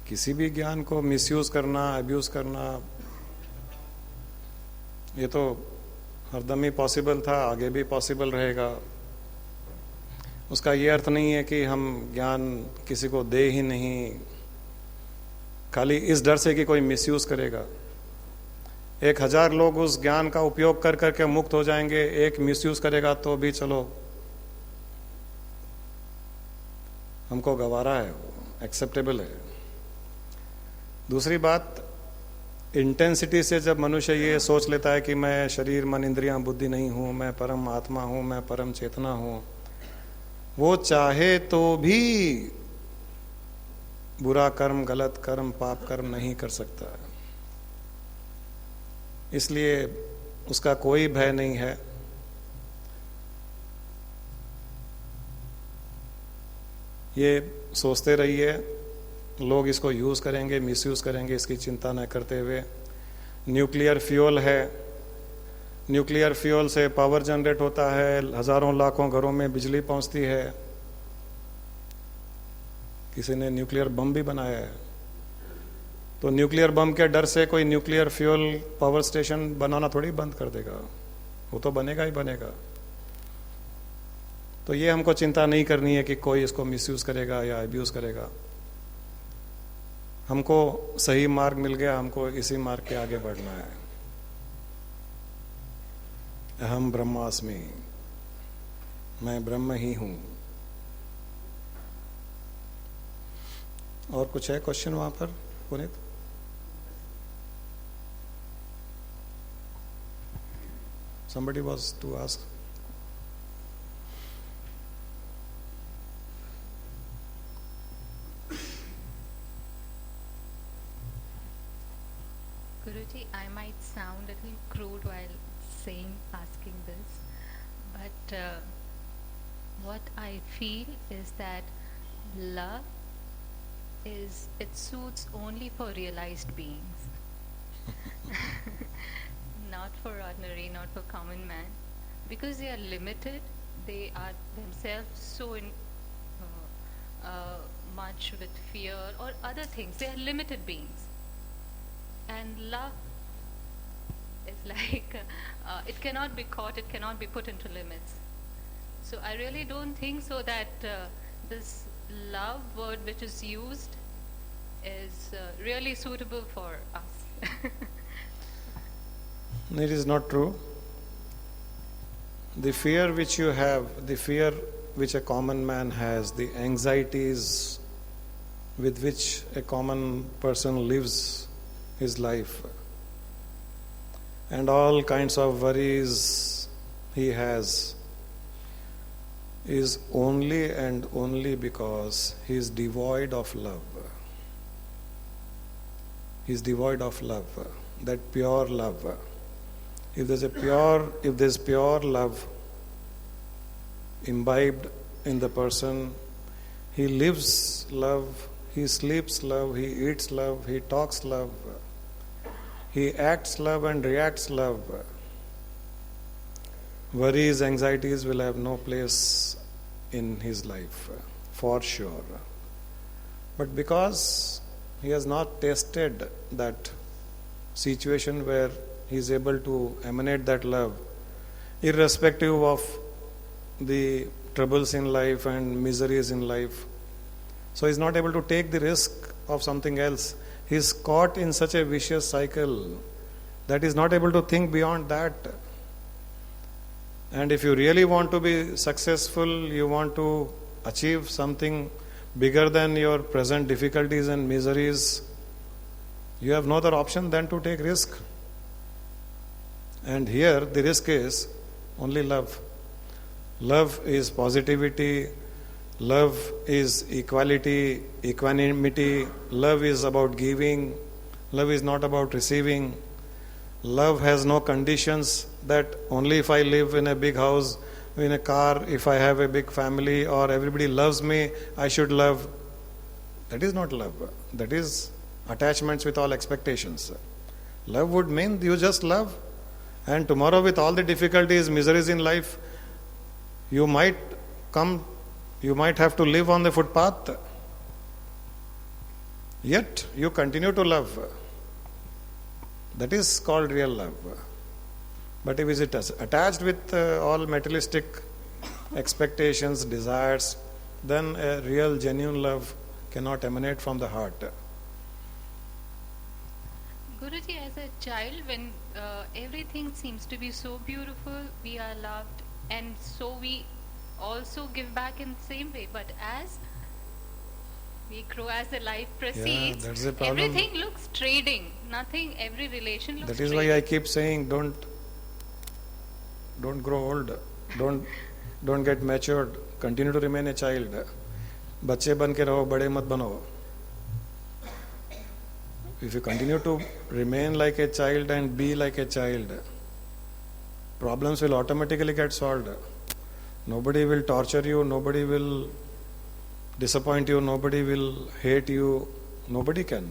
Speaker 1: किसी भी ज्ञान को misuse करना, abuse करना, ये तो हरदम ही पॉसिबल था, आगे भी पॉसिबल रहेगा। उसका ये अर्थ नहीं है कि हम ज्ञान किसी को दे ही नहीं, खाली इस डर से कि कोई मिसयूज करेगा। 1000 लोग उस ज्ञान का उपयोग कर करके मुक्त हो जाएंगे, एक मिसयूज करेगा तो भी चलो हमको गवारा है, वो एक्सेप्टेबल है। दूसरी बात, इंटेंसिटी से जब मनुष्य ये सोच लेता है कि मैं शरीर, मन, इंद्रियां, बुद्धि नहीं हूं, मैं परम आत्मा हूं, मैं परम चेतना हूं, वो चाहे तो भी बुरा कर्म, गलत कर्म, पाप कर्म नहीं कर सकता है। इसलिए उसका कोई भय नहीं है। ये सोचते रहिए लोग इसको यूज करेंगे, मिसयूज करेंगे, इसकी चिंता न करते हुए। न्यूक्लियर फ्यूल है, न्यूक्लियर फ्यूल से पावर जनरेट होता है, हजारों लाखों घरों में बिजली पहुंचती है। किसी ने न्यूक्लियर बम भी बनाया है, तो न्यूक्लियर बम के डर से कोई न्यूक्लियर फ्यूल पावर स्टेशन बनाना थोड़ी बंद कर देगा, वो तो बनेगा ही बनेगा। तो ये हमको चिंता नहीं करनी है कि कोई इसको मिसयूज करेगा या अब्यूज करेगा। हमको सही मार्ग मिल गया, हमको इसी मार्ग के आगे बढ़ना है। अहम ब्रह्मास्मि, मैं ब्रह्म ही हूं। और कुछ है क्वेश्चन वहां पर Puneet? Somebody was to ask.
Speaker 9: Guruji, I might sound a little crude while asking this, but what I feel is that love it suits only for realized beings, not for ordinary, not for common man, because they are limited. They are themselves so much with fear or other things. They are limited beings, and love is like it cannot be caught. It cannot be put into limits. So I really don't think so that this love word which is used is really suitable for us.
Speaker 1: It is not true. The fear which you have, the fear which a common man has, the anxieties with which a common person lives his life, and all kinds of worries he has, is only and only because he is devoid of love. He is devoid of love, that pure love. If there's pure love imbibed in the person, he lives love, he sleeps love, he eats love, he talks love, he acts love and reacts love. Worries, anxieties will have no place in his life, for sure. But because he has not tasted that situation where he is able to emanate that love, irrespective of the troubles in life and miseries in life, so he is not able to take the risk of something else. He is caught in such a vicious cycle that he is not able to think beyond that. And if you really want to be successful, you want to achieve something bigger than your present difficulties and miseries, you have no other option than to take risk. And here the risk is only love. Love is positivity, love is equality, equanimity, love is about giving, love is not about receiving. Love has no conditions that only if I live in a big house, in a car, if I have a big family, or everybody loves me, I should love. That is not love. That is attachments with all expectations. Love would mean you just love. And tomorrow, with all the difficulties, miseries in life, you might have to live on the footpath. Yet you continue to love. That is called real love. But if it is attached with all materialistic expectations, desires, then a real, genuine love cannot emanate from the heart.
Speaker 9: Guruji, as a child, when everything seems to be so beautiful, we are loved, and so we also give back in the same way. But as we grow, as the life proceeds,
Speaker 1: that's the problem.
Speaker 9: Everything looks trading. Nothing, every relation looks
Speaker 1: That is
Speaker 9: trading.
Speaker 1: why I keep saying, don't grow old, don't get matured, continue to remain a child. बच्चे बन के रहो, बड़े मत बनो. If you continue to remain like a child and be like a child, problems will automatically get solved. Nobody will torture you, nobody will disappoint you, nobody will hate you, nobody can.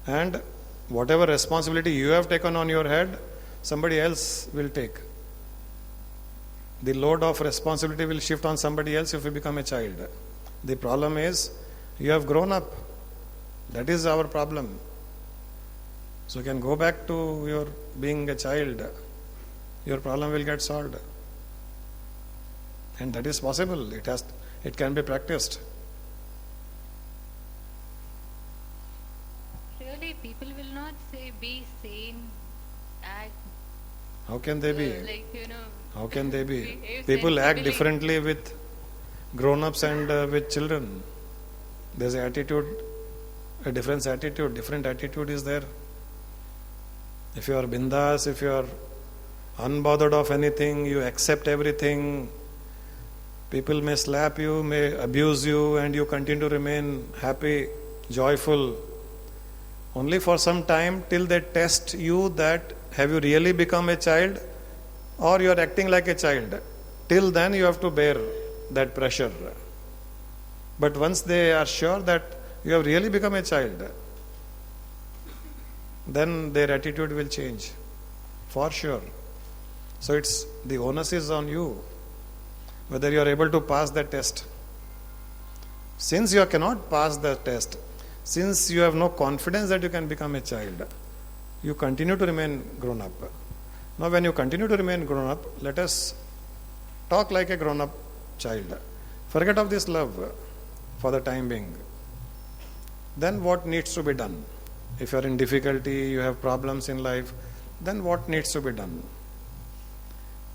Speaker 1: And whatever responsibility you have taken on your head, somebody else will take. The load of responsibility will shift on somebody else if you become a child. The problem is, you have grown up. That is our problem. So you can go back to your being a child. Your problem will get solved. And that is possible. It can be practiced.
Speaker 9: Really, people will not say be sane, act.
Speaker 1: How can they be? How can they be?
Speaker 9: behave
Speaker 1: People act
Speaker 9: sensibly.
Speaker 1: differently with grown-ups and with children. There's an attitude, a different attitude is there. If you are bindas, if you are unbothered of anything, you accept everything, people may slap you, may abuse you, and you continue to remain happy, joyful. only for some time till they test you that have you really become a child or you are acting like a child. Till then you have to bear that pressure. But once they are sure that you have really become a child, then their attitude will change, for sure. So it's the onus is on you, whether you are able to pass the test. Since you cannot pass the test, since you have no confidence that you can become a child, you continue to remain grown up. Now when you continue to remain grown up, let us talk like a grown up child. Forget of this love for the time being. Then what needs to be done? If you are in difficulty, you have problems in life, then what needs to be done?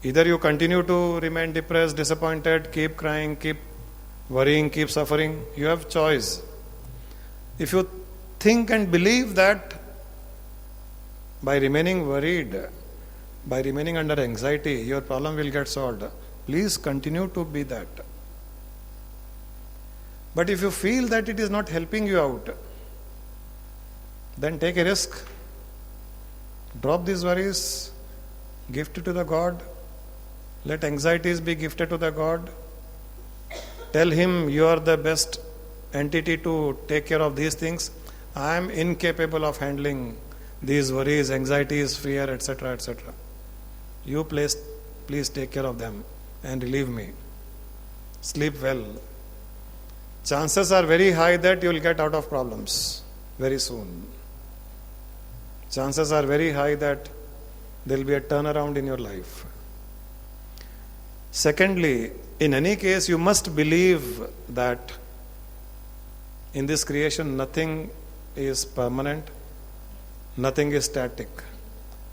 Speaker 1: Either you continue to remain depressed, disappointed, keep crying, keep worrying, keep suffering. You have choice. If you think and believe that by remaining worried, by remaining under anxiety, your problem will get solved, please continue to be that. But if you feel that it is not helping you out, then take a risk. Drop these worries, gift it to the God. Let anxieties be gifted to the God. Tell Him you are the best entity to take care of these things. I am incapable of handling these worries, anxieties, fear, etc., etc. You please take care of them and relieve me. Sleep well. Chances are very high that you will get out of problems very soon. Chances are very high that there will be a turnaround in your life. Secondly, in any case, you must believe that in this creation nothing is permanent, nothing is static.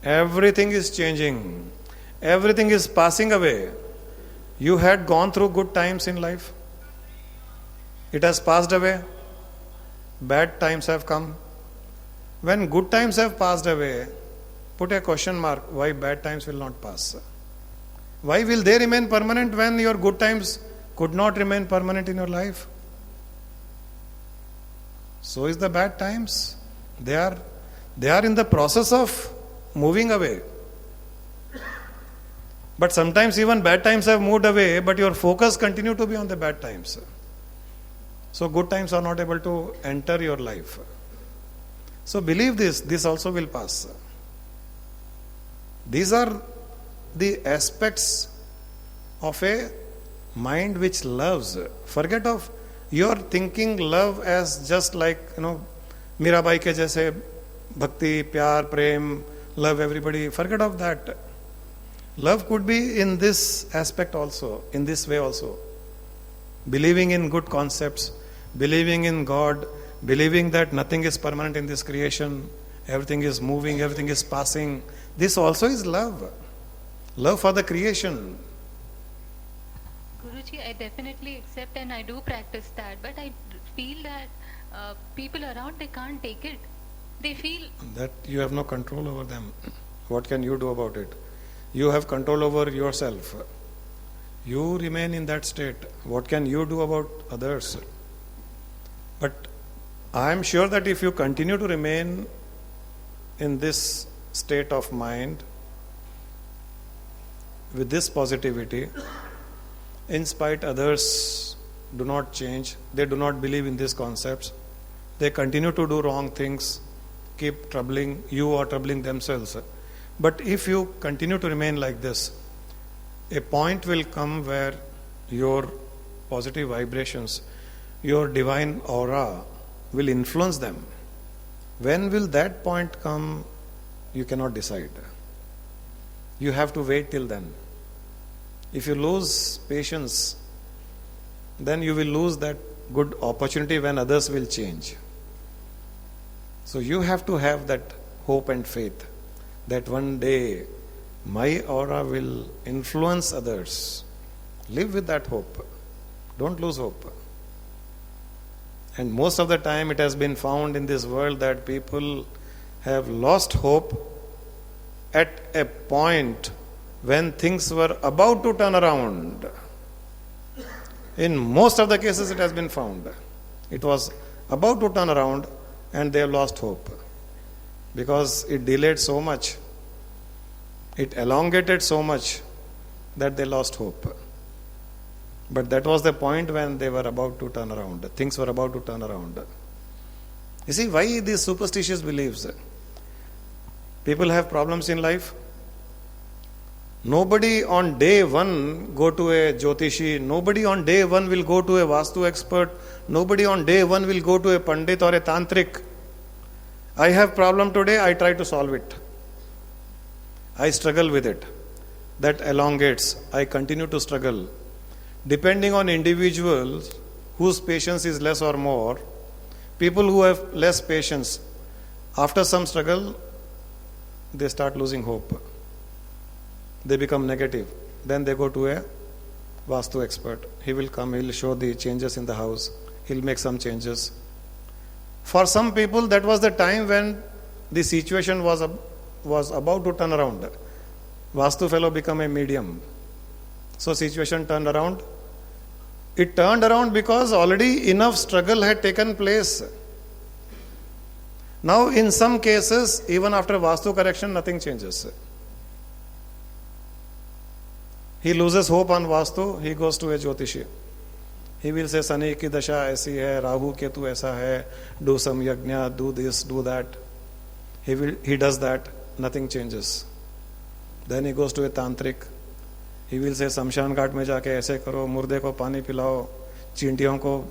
Speaker 1: Everything is changing. Everything is passing away. You had gone through good times in life. It has passed away. Bad times have come. When good times have passed away, put a question mark, why bad times will not pass? Why will they remain permanent when your good times could not remain permanent in your life? So is the bad times. They are in the process of moving away. But sometimes even bad times have moved away, but your focus continue to be on the bad times. So good times are not able to enter your life. So believe this also will pass. These are the aspects of a mind which loves. Forget of your thinking love as just like, Mirabai ke jaise bhakti, pyar, prem, love everybody. Forget of that. Love could be in this aspect also, in this way also. Believing in good concepts, believing in God, believing that nothing is permanent in this creation, everything is moving, everything is passing. This also is love. Love for the creation.
Speaker 9: Guruji, I definitely accept and I do practice that, but I feel that people around, they can't take it. They feel
Speaker 1: that you have no control over them. What can you do about it? You have control over yourself. You remain in that state. What can you do about others? But I am sure that if you continue to remain in this state of mind, with this positivity, in spite others do not change, they do not believe in these concepts, they continue to do wrong things, keep troubling you or troubling themselves. But if you continue to remain like this, a point will come where your positive vibrations, your divine aura will influence them. When will that point come? You cannot decide. You have to wait till then. If you lose patience, then you will lose that good opportunity when others will change. So you have to have that hope and faith that one day my aura will influence others. Live with that hope. Don't lose hope. And most of the time it has been found in this world that people have lost hope at a point when things were about to turn around. In most of the cases it has been found. It was about to turn around and they have lost hope. because it delayed so much, it elongated so much that they lost hope. But that was the point when they were about to turn around. Things were about to turn around. You see, why these superstitious beliefs? People have problems in life. Nobody on day one go to a Jyotishi. Nobody on day one will go to a Vastu expert. Nobody on day one will go to a Pandit or a Tantric. I have problem today, I try to solve it. I struggle with it. That elongates. I continue to struggle. Depending on individuals whose patience is less or more, people who have less patience, after some struggle, they start losing hope. They become negative. Then they go to a Vastu expert. He will come, he will show the changes in the house. He'll make some changes. For some people, that was the time when the situation was about to turn around. Vastu fellow become a medium. So situation turned around. It turned around because already enough struggle had taken place. Now in some cases, even after Vastu correction, nothing changes. He loses hope on Vastu, he goes to a Jyotishi. He will say, Sani ki dasha aisi hai, Rahu Ketu aisa hai, do some yajna, do this, do that. He does that, nothing changes. Then he goes to a Tantric. He will say, शमशान घाट में जाके ऐसे करो, मुर्दे को पानी पिलाओ, चींटियों को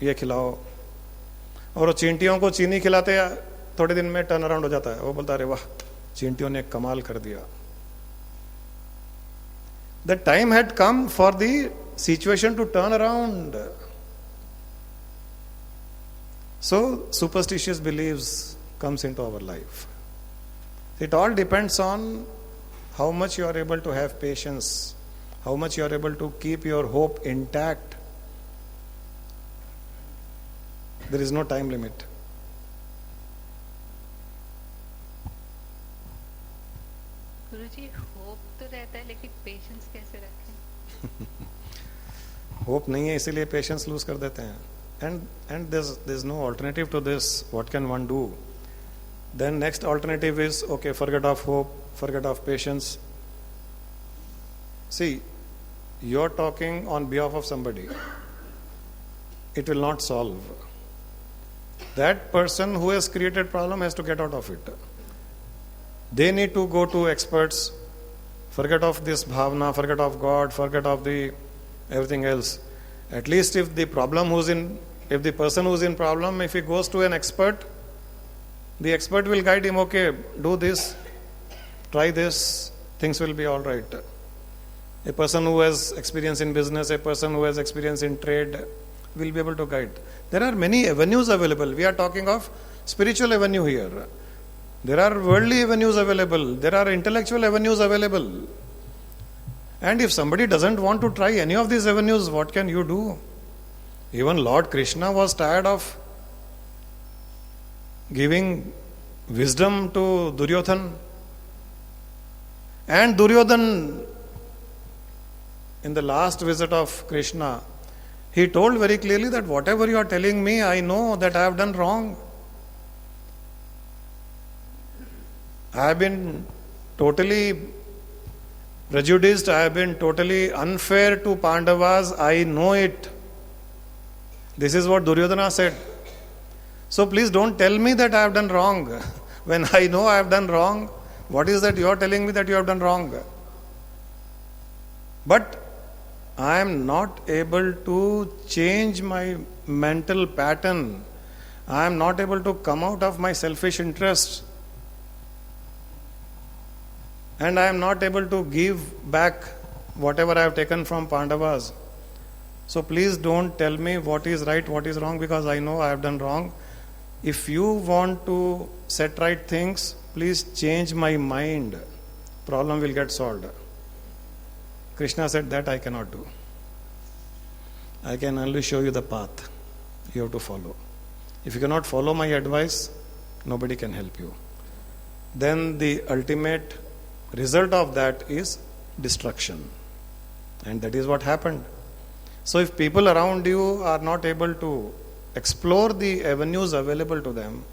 Speaker 1: ये खिलाओ. और वो चींटियों को चीनी खिलाते थोड़े दिन में टर्न अराउंड हो जाता है. वो बोलता अरे वाह, चींटियों ने कमाल कर दिया. The time had come for the situation to turn around. So superstitious beliefs comes into our life. It all depends on how much you are able to have patience, how much you are able to keep your hope intact. There is no time limit.
Speaker 9: Guruji hope तो रहता है लेकिन patience कैसे रखें?
Speaker 1: Hope नहीं है इसीलिए patience lose कर देते हैं. And there's no alternative to this. What can one do? Then next alternative is, okay, forget of hope, forget of patience. See, you're talking on behalf of somebody. It will not solve. That person who has created problem has to get out of it. They need to go to experts. Forget of this bhavna, forget of God, forget of the everything else. At least if the person who's in problem, if he goes to an expert, the expert will guide him, okay, do this, try this, things will be all right. A person who has experience in business, a person who has experience in trade will be able to guide. There are many avenues available. We are talking of spiritual avenue here. There are worldly avenues available. There are intellectual avenues available. And if somebody doesn't want to try any of these avenues, what can you do? Even Lord Krishna was tired of giving wisdom to Duryodhan. And Duryodhan, in the last visit of Krishna, he told very clearly that whatever you are telling me, I know that I have done wrong. I have been totally prejudiced, I have been totally unfair to Pandavas, I know it. This is what Duryodhana said. So please don't tell me that I have done wrong. When I know I have done wrong, what is that you are telling me that you have done wrong? But I am not able to change my mental pattern. I am not able to come out of my selfish interests. And I am not able to give back whatever I have taken from Pandavas. So please don't tell me what is right, what is wrong, because I know I have done wrong. If you want to set right things, please change my mind. Problem will get solved. Krishna said that I cannot do. I can only show you the path. You have to follow. If you cannot follow my advice, nobody can help you. Then the ultimate result of that is destruction. And that is what happened. So if people around you are not able to explore the avenues available to them,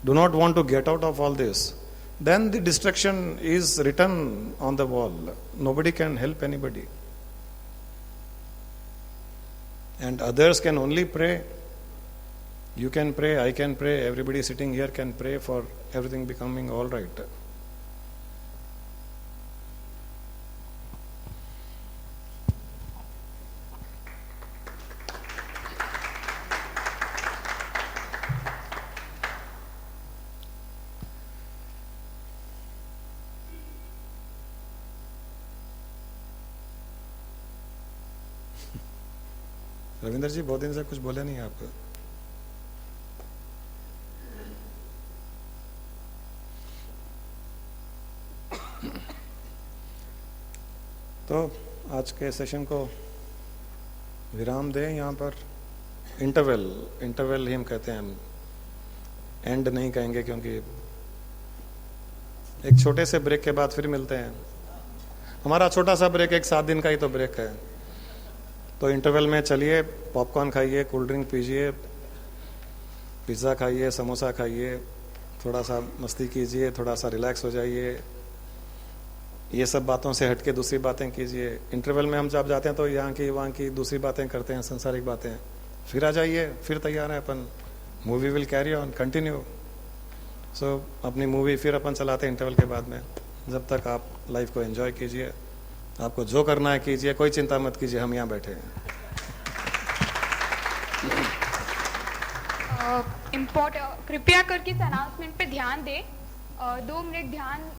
Speaker 1: do not want to get out of all this, then the destruction is written on the wall. Nobody can help anybody. And others can only pray. You can pray, I can pray, everybody sitting here can pray for everything becoming all right. Ravindra जी, बहुत दिन से कुछ बोले नहीं आप। तो आज के सेशन को विराम दें यहाँ पर। इंटरवल ही हम कहते हैं, एंड नहीं कहेंगे, क्योंकि एक छोटे से ब्रेक के बाद फिर मिलते हैं। हमारा छोटा सा ब्रेक 7 दिन का ही तो ब्रेक है। तो इंटरवल में चलिए, पॉपकॉर्न खाइए, कोल्ड ड्रिंक पीजिए, पिज़्ज़ा खाइए, समोसा खाइए, थोड़ा सा मस्ती कीजिए, थोड़ा सा रिलैक्स हो जाइए, ये सब बातों से हटके दूसरी बातें कीजिए। इंटरवल में हम जब जाते हैं तो यहाँ की वहाँ की दूसरी बातें करते हैं, संसारिक बातें। फिर आ जाइए, फिर तैयार हैं अपन, movie will carry on, continue. So अपनी मूवी फिर अपन चलाते हैं इंटरवल के बाद में। जब तक आप लाइफ को एंजॉय कीजिए, आपको जो करना है कीजिए, कोई चिंता मत कीजिए, हम यहाँ बैठे हैं।
Speaker 10: कृपया करके इस अनाउंसमेंट पे ध्यान दें। 2 मिनट ध्यान